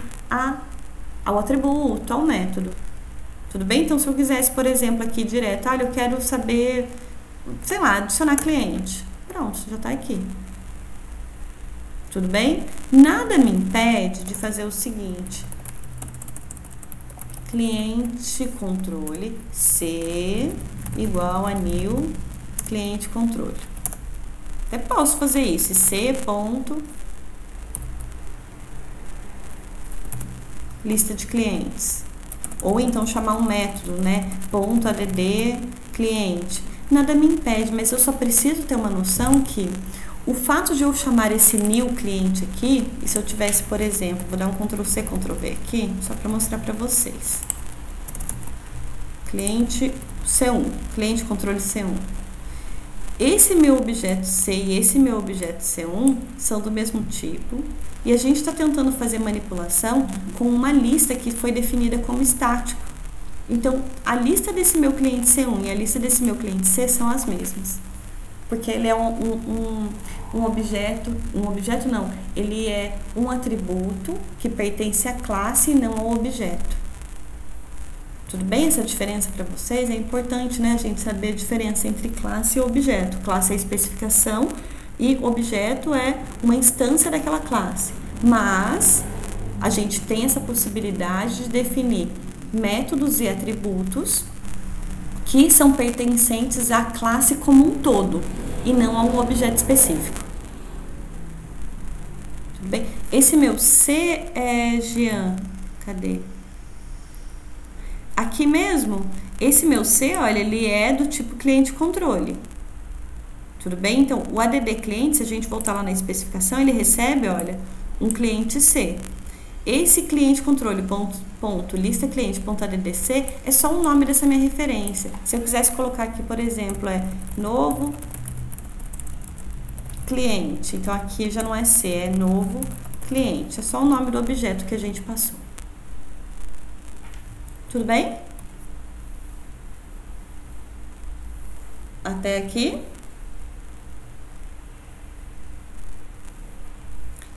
ao atributo, ao método. Tudo bem? Então, se eu quisesse, por exemplo, aqui direto, olha, eu quero saber, sei lá, adicionar cliente. Pronto, já está aqui. Tudo bem? Nada me impede de fazer o seguinte. Cliente controle C igual a new cliente controle. Até posso fazer isso. C ponto lista de clientes. Ou então chamar um método, né? Ponto add cliente. Nada me impede, mas eu só preciso ter uma noção que o fato de eu chamar esse new cliente aqui, e se eu tivesse, por exemplo, vou dar um Ctrl C, Ctrl V aqui, só para mostrar para vocês. Cliente C1, cliente controle C1. esse meu objeto C e esse meu objeto C1 são do mesmo tipo e a gente está tentando fazer manipulação com uma lista que foi definida como estático. Então, a lista desse meu cliente C1 e a lista desse meu cliente C são as mesmas. Porque ele é um objeto não, ele é um atributo que pertence à classe e não ao objeto. Tudo bem essa diferença para vocês? É importante, né, a gente saber a diferença entre classe e objeto. Classe é a especificação e objeto é uma instância daquela classe. Mas a gente tem essa possibilidade de definir métodos e atributos que são pertencentes à classe como um todo e não a um objeto específico. Tudo bem? Esse meu C é Jean, cadê? Aqui mesmo, esse meu C, olha, ele é do tipo cliente-controle. Tudo bem? Então, o ADD cliente, se a gente voltar lá na especificação, ele recebe, olha, um cliente C. Esse cliente-controle lista cliente.addc é só o nome dessa minha referência. Se eu quisesse colocar aqui, por exemplo, é novo cliente. Então, aqui já não é C, é novo cliente. É só o nome do objeto que a gente passou. Tudo bem? Até aqui?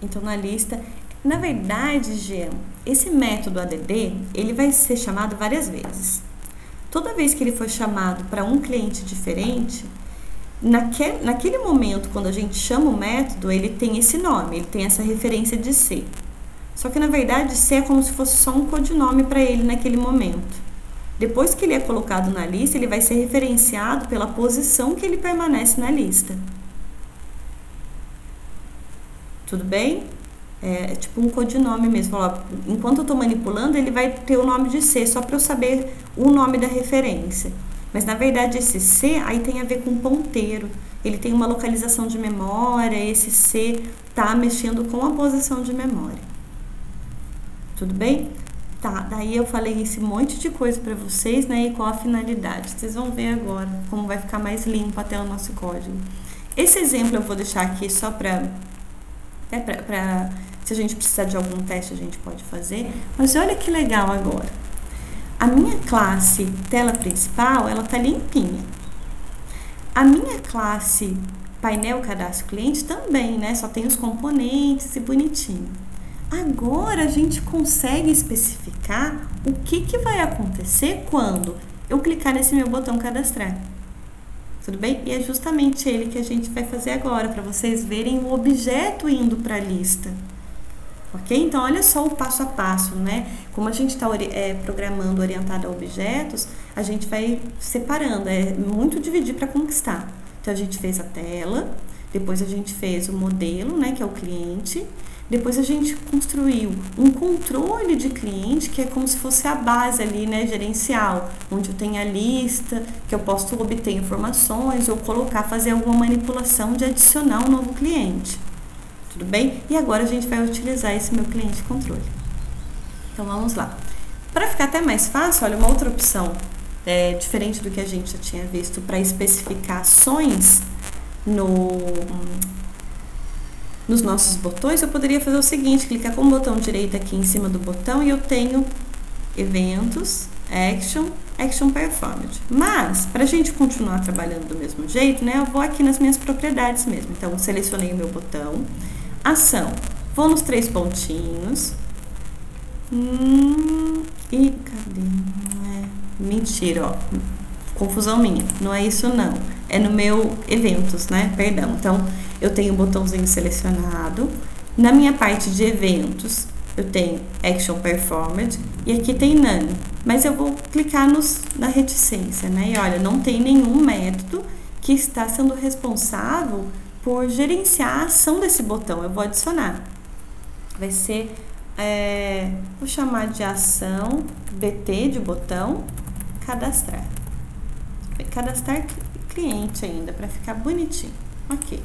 Então, na lista... Na verdade, Jean, esse método ADD, ele vai ser chamado várias vezes. Toda vez que ele for chamado para um cliente diferente, naquele momento, quando a gente chama o método, ele tem esse nome, ele tem essa referência de C. Só que, na verdade, C é como se fosse só um codinome para ele naquele momento. Depois que ele é colocado na lista, ele vai ser referenciado pela posição que ele permanece na lista. Tudo bem? É tipo um codinome mesmo. Enquanto eu estou manipulando, ele vai ter o nome de C, só para eu saber o nome da referência. Mas, na verdade, esse C aí tem a ver com ponteiro. Ele tem uma localização de memória, esse C está mexendo com a posição de memória. Tudo bem? Tá, daí eu falei esse monte de coisa para vocês, né? E qual a finalidade. Vocês vão ver agora como vai ficar mais limpo até o nosso código. Esse exemplo eu vou deixar aqui só para... se a gente precisar de algum teste, a gente pode fazer. Mas olha que legal agora. A minha classe tela principal, ela tá limpinha. A minha classe painel cadastro cliente também, né? Só tem os componentes e bonitinho. Agora a gente consegue especificar o que vai acontecer quando eu clicar nesse meu botão cadastrar. Tudo bem? E é justamente ele que a gente vai fazer agora, para vocês verem o objeto indo para a lista. Ok? Então, olha só o passo a passo, né? Como a gente está programando orientado a objetos, a gente vai separando. É muito dividir para conquistar. Então, a gente fez a tela, depois a gente fez o modelo, né? Que é o cliente. Depois a gente construiu um controle de cliente, que é como se fosse a base ali, né, gerencial, onde eu tenho a lista, que eu posso obter informações ou fazer alguma manipulação de adicionar um novo cliente. Tudo bem? E agora a gente vai utilizar esse meu cliente controle. Então, vamos lá. Para ficar até mais fácil, olha, uma outra opção, diferente do que a gente já tinha visto, para especificar ações nos nossos botões, eu poderia fazer o seguinte, clicar com o botão direito aqui em cima do botão e eu tenho eventos, action performed. Mas, para a gente continuar trabalhando do mesmo jeito, né, eu vou aqui nas minhas propriedades mesmo. Então, eu selecionei o meu botão, ação, vou nos 3 pontinhos, e cadê? Mentira, ó, confusão minha, não é isso não, é no meu eventos, né, perdão. Então, eu tenho o botãozinho selecionado, na minha parte de eventos, eu tenho Action Performed e aqui tem None, mas eu vou clicar na reticência, né, e olha, não tem nenhum método que está sendo responsável por gerenciar a ação desse botão, eu vou adicionar, vai ser, vou chamar de ação, BT de botão, cadastrar cliente ainda, para ficar bonitinho, ok.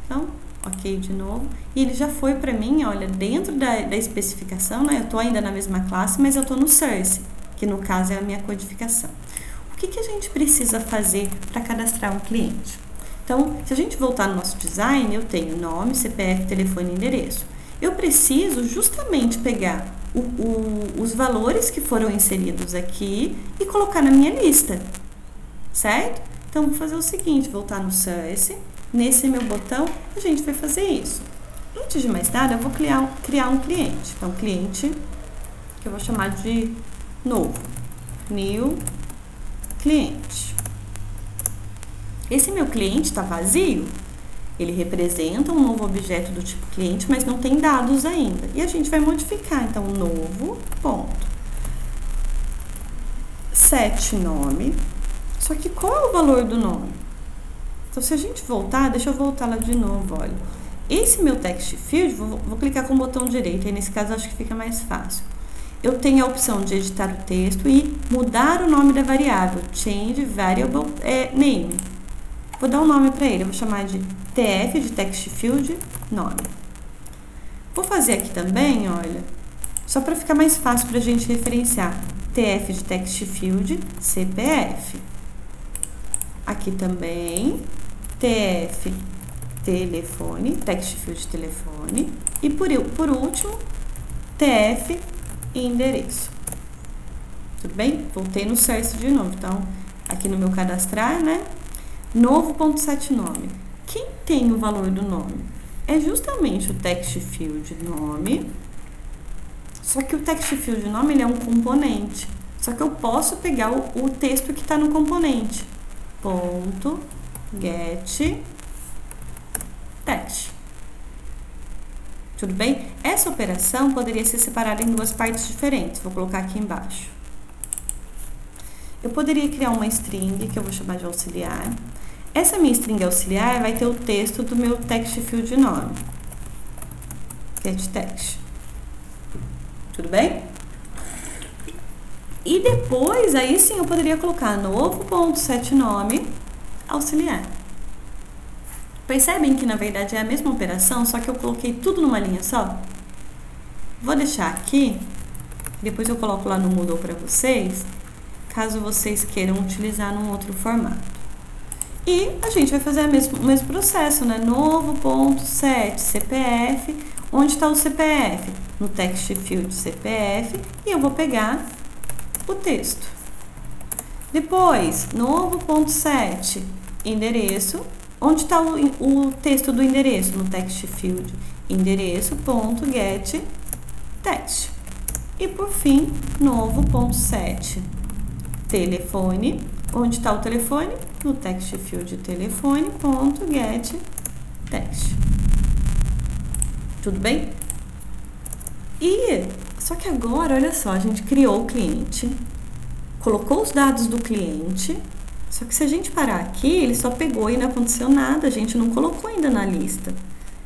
Então, ok de novo. E ele já foi para mim, olha, dentro da especificação, né? Eu tô ainda na mesma classe, mas eu tô no source, que no caso é a minha codificação. O que a gente precisa fazer para cadastrar um cliente? Então, se a gente voltar no nosso design, eu tenho nome, CPF, telefone e endereço. Eu preciso justamente pegar os valores que foram inseridos aqui e colocar na minha lista, certo? Então, vou fazer o seguinte, voltar no Source, nesse meu botão, a gente vai fazer isso. Antes de mais nada, eu vou criar um cliente. Então, cliente, que eu vou chamar de novo, new cliente. Esse meu cliente está vazio, ele representa um novo objeto do tipo cliente, mas não tem dados ainda. E a gente vai modificar, então, novo, ponto. Set nome. Só que qual é o valor do nome? Então, se a gente voltar, deixa eu voltar lá de novo, olha. Esse meu text field, vou clicar com o botão direito, aí nesse caso acho que fica mais fácil. Eu tenho a opção de editar o texto e mudar o nome da variável, change variable name. Vou dar um nome para ele, eu vou chamar de TF, de text field, nome. Vou fazer aqui também, olha, só para ficar mais fácil para a gente referenciar, TF de text field, CPF. Aqui também, TF, telefone, text field, telefone. E por último, TF, endereço. Tudo bem? Voltei no Source de novo. Então, aqui no meu cadastrar, né? Novo.set nome. Quem tem o valor do nome? É justamente o text field nome. Só que o text field nome, ele é um componente. Só que eu posso pegar o texto que está no componente. Ponto, get, text. Tudo bem? Essa operação poderia ser separada em duas partes diferentes. Vou colocar aqui embaixo. Eu poderia criar uma string, que eu vou chamar de auxiliar. Essa minha string auxiliar vai ter o texto do meu text field nome. Get text. Tudo bem? E depois, aí sim, eu poderia colocar novo.setNome auxiliar. Percebem que, na verdade, é a mesma operação, só que eu coloquei tudo numa linha só? Vou deixar aqui, depois eu coloco lá no Moodle para vocês, caso vocês queiram utilizar num outro formato. E a gente vai fazer o mesmo processo, né? Novo.set CPF. Onde está o CPF? No text field CPF. E eu vou pegar o texto. Depois, novo.set endereço. Onde está o texto do endereço? No text field endereço.get text. E por fim, novo.set telefone. Onde está o telefone? No text field telefone.get text. Tudo bem? E só que agora, olha só, a gente criou o cliente, colocou os dados do cliente, só que se a gente parar aqui, ele só pegou e não aconteceu nada, a gente não colocou ainda na lista.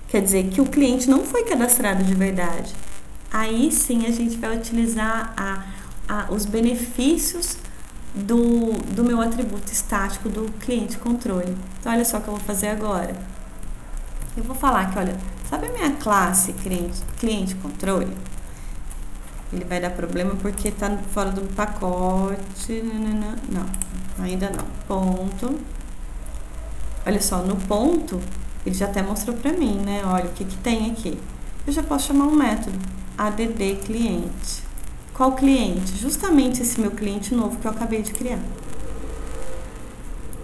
Quer dizer que o cliente não foi cadastrado de verdade. Aí sim a gente vai utilizar os benefícios do meu atributo estático do cliente controle. Então, olha só o que eu vou fazer agora. Eu vou falar que, olha, sabe a minha classe cliente controle? Ele vai dar problema porque está fora do pacote. Não, ainda não. Ponto. Olha só, no ponto, ele já até mostrou para mim, né? Olha, o que tem aqui. Eu já posso chamar um método, add cliente. Qual cliente? Justamente esse meu cliente novo que eu acabei de criar.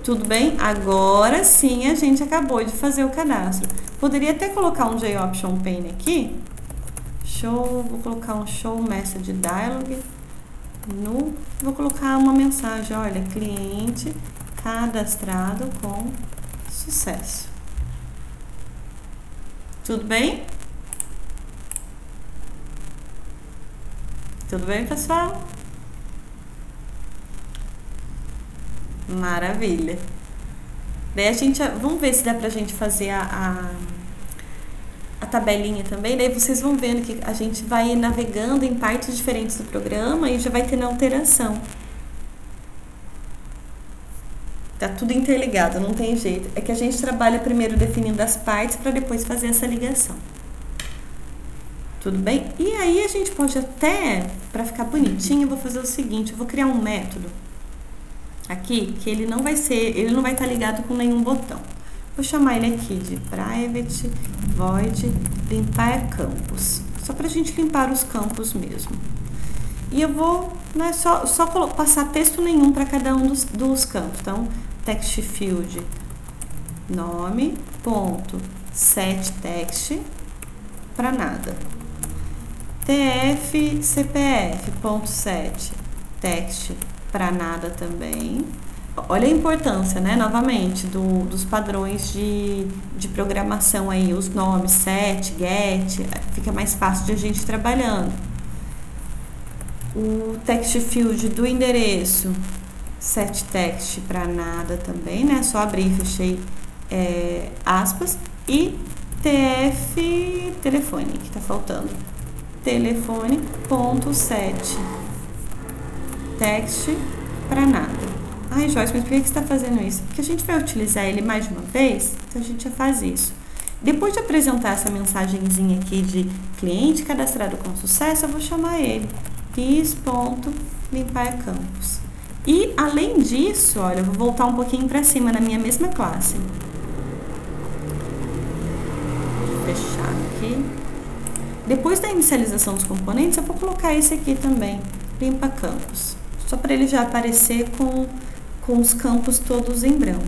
Tudo bem? Agora sim a gente acabou de fazer o cadastro. Poderia até colocar um JOption pane aqui. Vou colocar um show message dialog. Vou colocar uma mensagem, olha, cliente cadastrado com sucesso. Tudo bem? Tudo bem, pessoal? Maravilha. Daí vamos ver se dá pra gente fazer a tabelinha também. Daí vocês vão vendo que a gente vai navegando em partes diferentes do programa e já vai tendo alteração. Tá tudo interligado, não tem jeito. É que a gente trabalha primeiro definindo as partes para depois fazer essa ligação. Tudo bem? E aí a gente pode até, para ficar bonitinho, eu vou fazer o seguinte, eu vou criar um método aqui que ele não vai estar ligado com nenhum botão. Vou chamar ele aqui de private void limpar campos, só para a gente limpar os campos mesmo. E eu vou, né, só passar texto nenhum para cada um dos campos. Então, text field nome, ponto, set text, para nada. TF CPF, ponto set, text, para nada também. Olha a importância, né, novamente, dos padrões de programação aí, os nomes, set, get, fica mais fácil de a gente ir trabalhando. O text field do endereço, set text para nada também, né, só abrir e fechei aspas. E TF telefone, que tá faltando, telefone, ponto set, text para nada. Ai, Joyce, mas por que você está fazendo isso? Porque a gente vai utilizar ele mais de uma vez, então a gente já faz isso. Depois de apresentar essa mensagenzinha aqui de cliente cadastrado com sucesso, eu vou chamar ele is.limparcampos. E, além disso, olha, eu vou voltar um pouquinho para cima na minha mesma classe. Vou fechar aqui. Depois da inicialização dos componentes, eu vou colocar esse aqui também, limpa campos. Só para ele já aparecer com os campos todos em branco.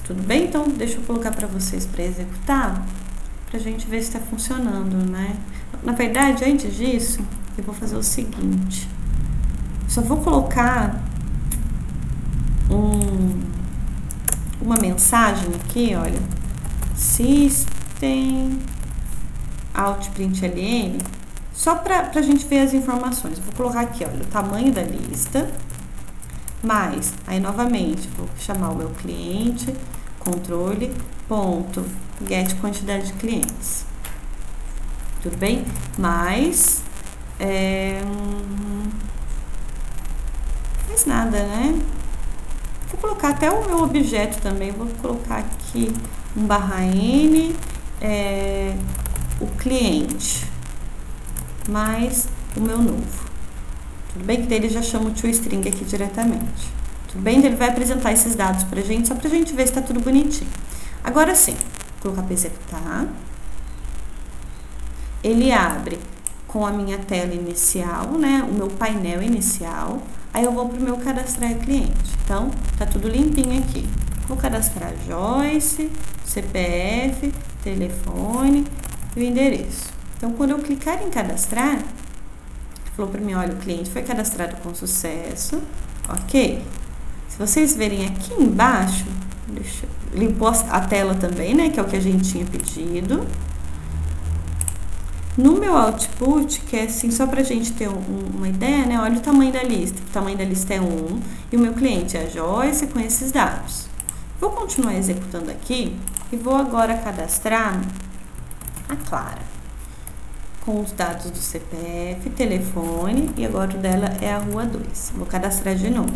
Tudo bem? Então, deixa eu colocar para vocês para executar, para a gente ver se está funcionando, né? Na verdade, antes disso, eu vou fazer o seguinte. Só vou colocar uma mensagem aqui, olha. System out println, só para a gente ver as informações. Eu vou colocar aqui, olha, o tamanho da lista, mais, aí novamente, vou chamar o meu cliente, controle, ponto, get quantidade de clientes. Tudo bem? Mais, mais nada, né? Vou colocar até o meu objeto também, vou colocar aqui um /n, o cliente, mais o meu novo. Tudo bem? Que daí ele já chama o toString aqui diretamente. Tudo bem? Então ele vai apresentar esses dados pra gente, só pra gente ver se tá tudo bonitinho. Agora sim, vou colocar para executar. Ele abre com a minha tela inicial, né? O meu painel inicial. Aí eu vou pro meu cadastrar cliente. Então, tá tudo limpinho aqui. Vou cadastrar Joyce, CPF, telefone e o endereço. Então, quando eu clicar em cadastrar, falou para mim, olha, o cliente foi cadastrado com sucesso, ok? Se vocês verem aqui embaixo, limpou a tela também, né, que é o que a gente tinha pedido. No meu output, que é assim, só para a gente ter uma ideia, né, olha o tamanho da lista. O tamanho da lista é 1 e o meu cliente é a Joyce com esses dados. Vou continuar executando aqui e vou agora cadastrar a Clara, com os dados do CPF, telefone, e agora o dela é a rua 2. Vou cadastrar de novo.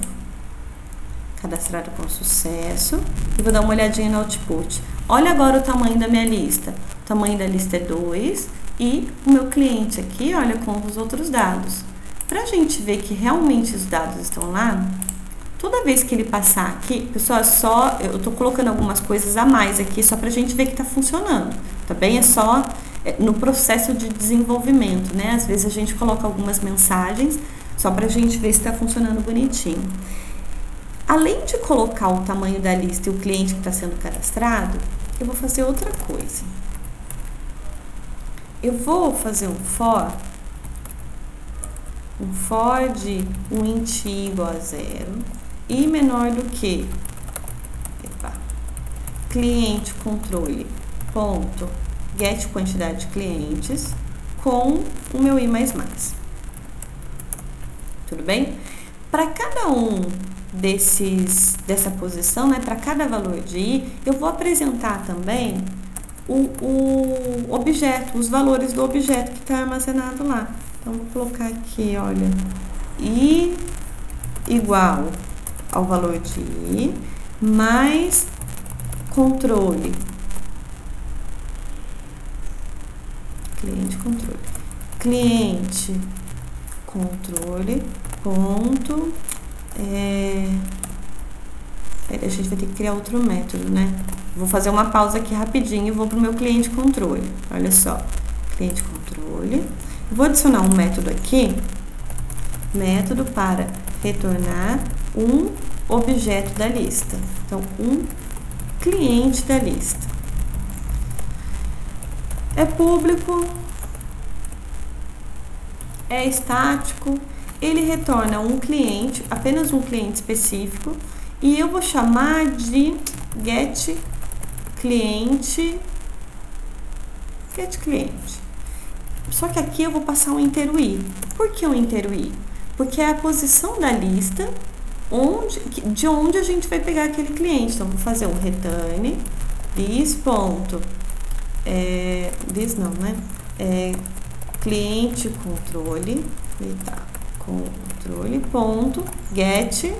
Cadastrado com sucesso. E vou dar uma olhadinha no output. Olha agora o tamanho da minha lista. O tamanho da lista é 2 e o meu cliente aqui, olha, com os outros dados. Pra gente ver que realmente os dados estão lá, toda vez que ele passar aqui, pessoal, eu tô colocando algumas coisas a mais aqui, só pra gente ver que tá funcionando, tá bem? É só no processo de desenvolvimento, né? Às vezes a gente coloca algumas mensagens só pra gente ver se tá funcionando bonitinho. Além de colocar o tamanho da lista e o cliente que está sendo cadastrado, eu vou fazer outra coisa. Eu vou fazer um for de um int igual a 0 e menor do que cliente controle ponto get quantidade de clientes com o meu i++. Tudo bem? Para cada um dessa posição, né, para cada valor de i, eu vou apresentar também o objeto, os valores do objeto que está armazenado lá. Então, vou colocar aqui, olha, i igual ao valor de i mais controle, cliente controle ponto Aí a gente vai ter que criar outro método, né? Vou fazer uma pausa aqui rapidinho e vou pro meu cliente controle. Olha só, cliente controle. Vou adicionar um método aqui, método para retornar um objeto da lista. Então, um cliente da lista. É público, é estático, ele retorna um cliente, apenas um cliente específico, e eu vou chamar de getCliente. Só que aqui eu vou passar um inteiro i. Por que um inteiro i? Porque é a posição da lista de onde a gente vai pegar aquele cliente. Então, vou fazer um return this ponto. This não, né? Cliente controle. Eita, controle ponto get.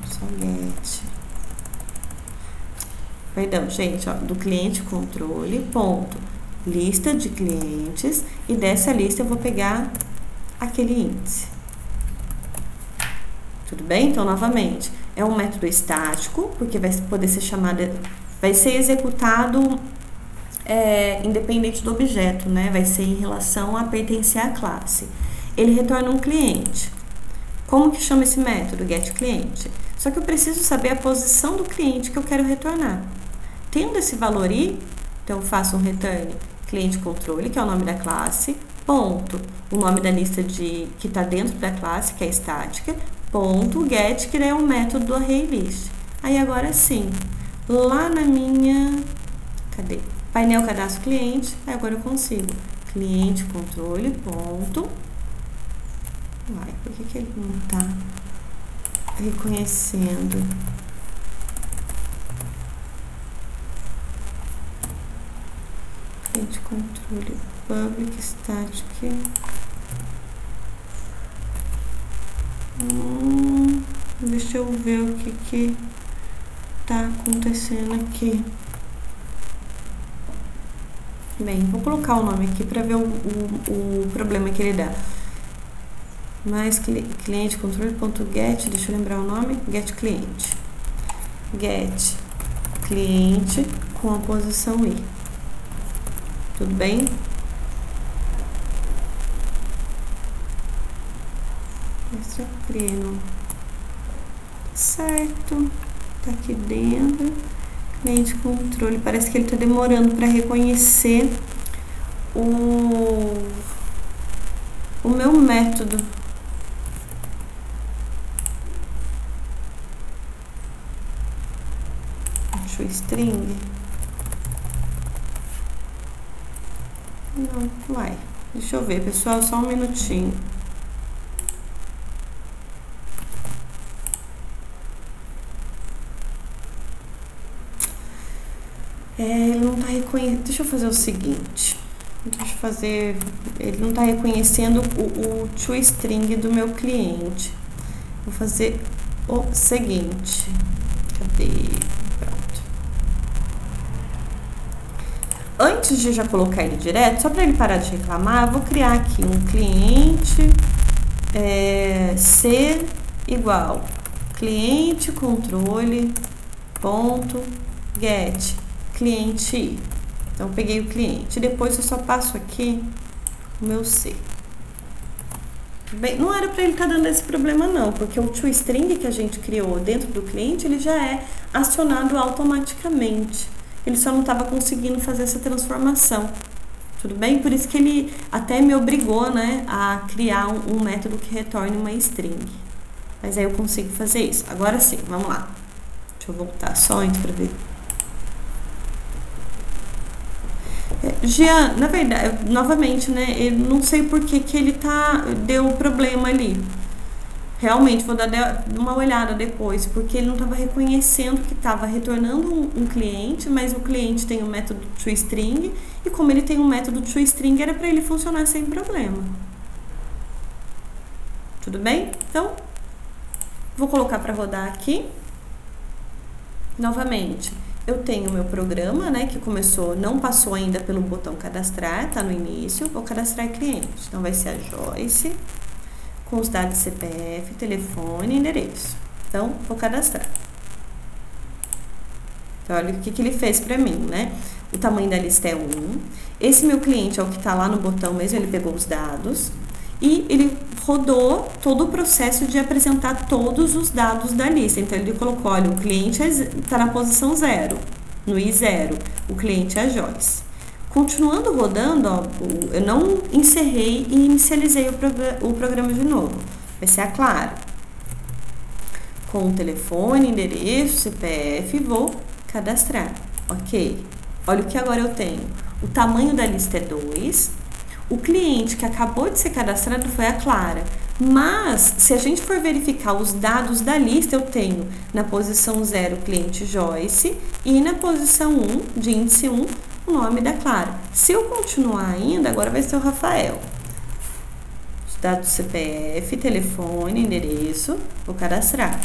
Só get. Perdão, gente, ó, do cliente controle ponto lista de clientes, e dessa lista eu vou pegar aquele índice. Tudo bem? Então, novamente, é um método estático, porque vai poder ser chamado, vai ser executado independente do objeto, né? Vai ser em relação a pertencer à classe. Ele retorna um cliente. Como que chama esse método? getCliente. Só que eu preciso saber a posição do cliente que eu quero retornar. Tendo esse valor i, então eu faço um return cliente controle, que é o nome da classe, ponto, o nome da lista que está dentro da classe, que é estática, ponto get, que é o método do ArrayList. Aí agora sim, lá na minha, painel cadastro cliente, aí agora eu consigo cliente controle, ponto, por que ele não está reconhecendo? Cliente controle public static. Deixa eu ver o que tá acontecendo aqui. Bem, vou colocar o nome aqui para ver o problema que ele dá. Mais cliente controle.get, deixa eu lembrar o nome, getCliente. getCliente com a posição i. Tudo bem? Esse é o cliente. Certo. Tá aqui dentro. Cliente controle. Parece que ele tá demorando para reconhecer o meu método. String. Não, vai. Deixa eu ver, pessoal, só um minutinho. Ele não tá reconhecendo. Deixa eu fazer o seguinte. Ele não tá reconhecendo o toString do meu cliente. Vou fazer o seguinte. Cadê? Antes de já colocar ele direto, só para ele parar de reclamar, eu vou criar aqui um cliente C igual cliente controle ponto get cliente I. Então, eu peguei o cliente. Depois eu só passo aqui o meu C. Bem, não era para ele estar dando esse problema não, porque o toString que a gente criou dentro do cliente, ele já é acionado automaticamente. Ele só não estava conseguindo fazer essa transformação. Tudo bem? Por isso que ele até me obrigou, né, a criar um método que retorne uma string. Mas aí eu consigo fazer isso. Agora sim, vamos lá. Deixa eu voltar só antes para ver. Jean, na verdade, novamente, né, eu não sei por que ele deu problema ali. Realmente, vou dar uma olhada depois, porque ele não estava reconhecendo que estava retornando um cliente, mas o cliente tem o método toString, e como ele tem um método toString, era para ele funcionar sem problema. Tudo bem? Então, vou colocar para rodar aqui. Novamente, eu tenho o meu programa, né, que começou, não passou ainda pelo botão cadastrar, tá no início, vou cadastrar cliente. Então, vai ser a Joyce, com os dados CPF, telefone e endereço. Então, vou cadastrar. Então, olha o que ele fez para mim, né? O tamanho da lista é 1. Esse meu cliente é o que está lá no botão mesmo, ele pegou os dados. E ele rodou todo o processo de apresentar todos os dados da lista. Então, ele colocou, olha, o cliente está na posição 0, no I0. O cliente é a Joyce. Continuando rodando, ó, eu não encerrei e inicializei o programa de novo. Vai ser a Clara. Com o telefone, endereço, CPF, vou cadastrar. Ok. Olha o que agora eu tenho. O tamanho da lista é 2. O cliente que acabou de ser cadastrado foi a Clara. Mas, se a gente for verificar os dados da lista, eu tenho na posição 0 o cliente Joyce e na posição 1, de índice 1, o nome da Clara. Se eu continuar ainda, agora vai ser o Rafael. Os dados do CPF, telefone, endereço, vou cadastrar.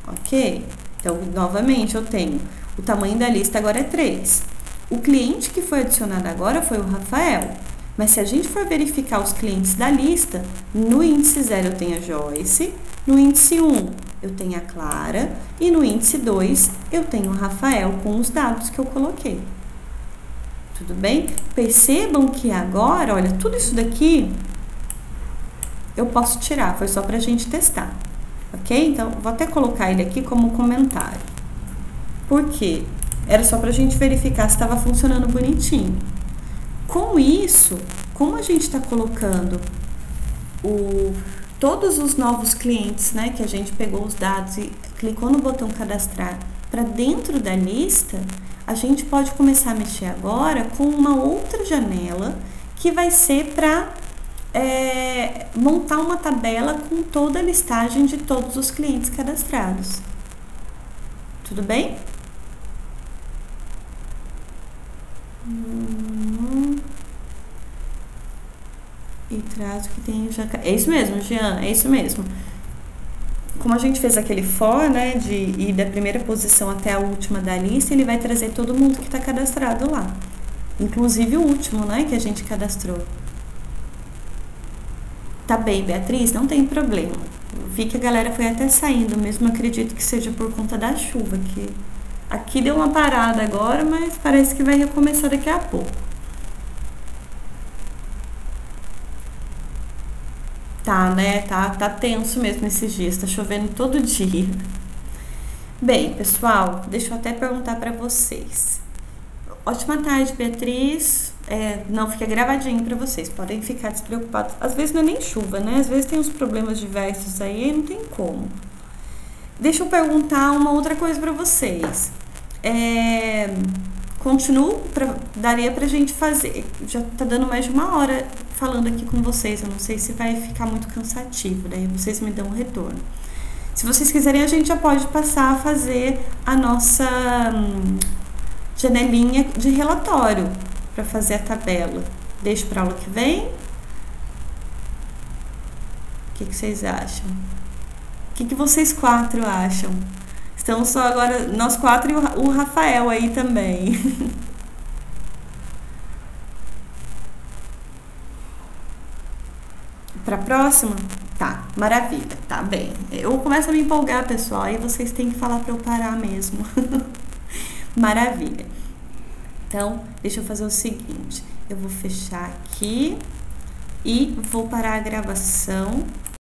Ok? Então, novamente, eu tenho o tamanho da lista agora é 3. O cliente que foi adicionado agora foi o Rafael. Mas se a gente for verificar os clientes da lista, no índice 0 eu tenho a Joyce, no índice 1 eu tenho a Clara e no índice 2 eu tenho o Rafael com os dados que eu coloquei. Tudo bem? Percebam que agora, olha, tudo isso daqui eu posso tirar, foi só para a gente testar. Ok? Então, vou até colocar ele aqui como comentário. Por quê? Era só para a gente verificar se estava funcionando bonitinho. Com isso, como a gente está colocando todos os novos clientes, né, que a gente pegou os dados e clicou no botão cadastrar para dentro da lista, a gente pode começar a mexer agora com uma outra janela que vai ser para montar uma tabela com toda a listagem de todos os clientes cadastrados. Tudo bem? E traz o que tem já. É isso mesmo, Jean, é isso mesmo. Como a gente fez aquele for, né, de ir da primeira posição até a última da lista, ele vai trazer todo mundo que está cadastrado lá. Inclusive o último, né, que a gente cadastrou. Tá bem, Beatriz, não tem problema. Vi que a galera foi até saindo mesmo, acredito que seja por conta da chuva, que aqui deu uma parada agora, mas parece que vai recomeçar daqui a pouco. Tá, né? Tá tenso mesmo esses dias, tá chovendo todo dia. Bem, pessoal, deixa eu até perguntar para vocês. Ótima tarde, Beatriz. Não, fica gravadinho para vocês, podem ficar despreocupados. Às vezes não é nem chuva, né? Às vezes tem uns problemas diversos aí e não tem como. Deixa eu perguntar uma outra coisa para vocês. Continuo, daria pra gente fazer, já tá dando mais de 1 hora falando aqui com vocês, eu não sei se vai ficar muito cansativo, daí vocês me dão um retorno. Se vocês quiserem, a gente já pode passar a fazer a nossa janelinha de relatório para fazer a tabela. Deixo para aula que vem? O que vocês acham? O que vocês 4 acham? Estamos só agora, nós 4 e o Rafael aí também. Para a próxima? Tá, maravilha, tá bem. Eu começo a me empolgar, pessoal, aí vocês têm que falar para eu parar mesmo. Maravilha. Então, deixa eu fazer o seguinte. Eu vou fechar aqui e vou parar a gravação.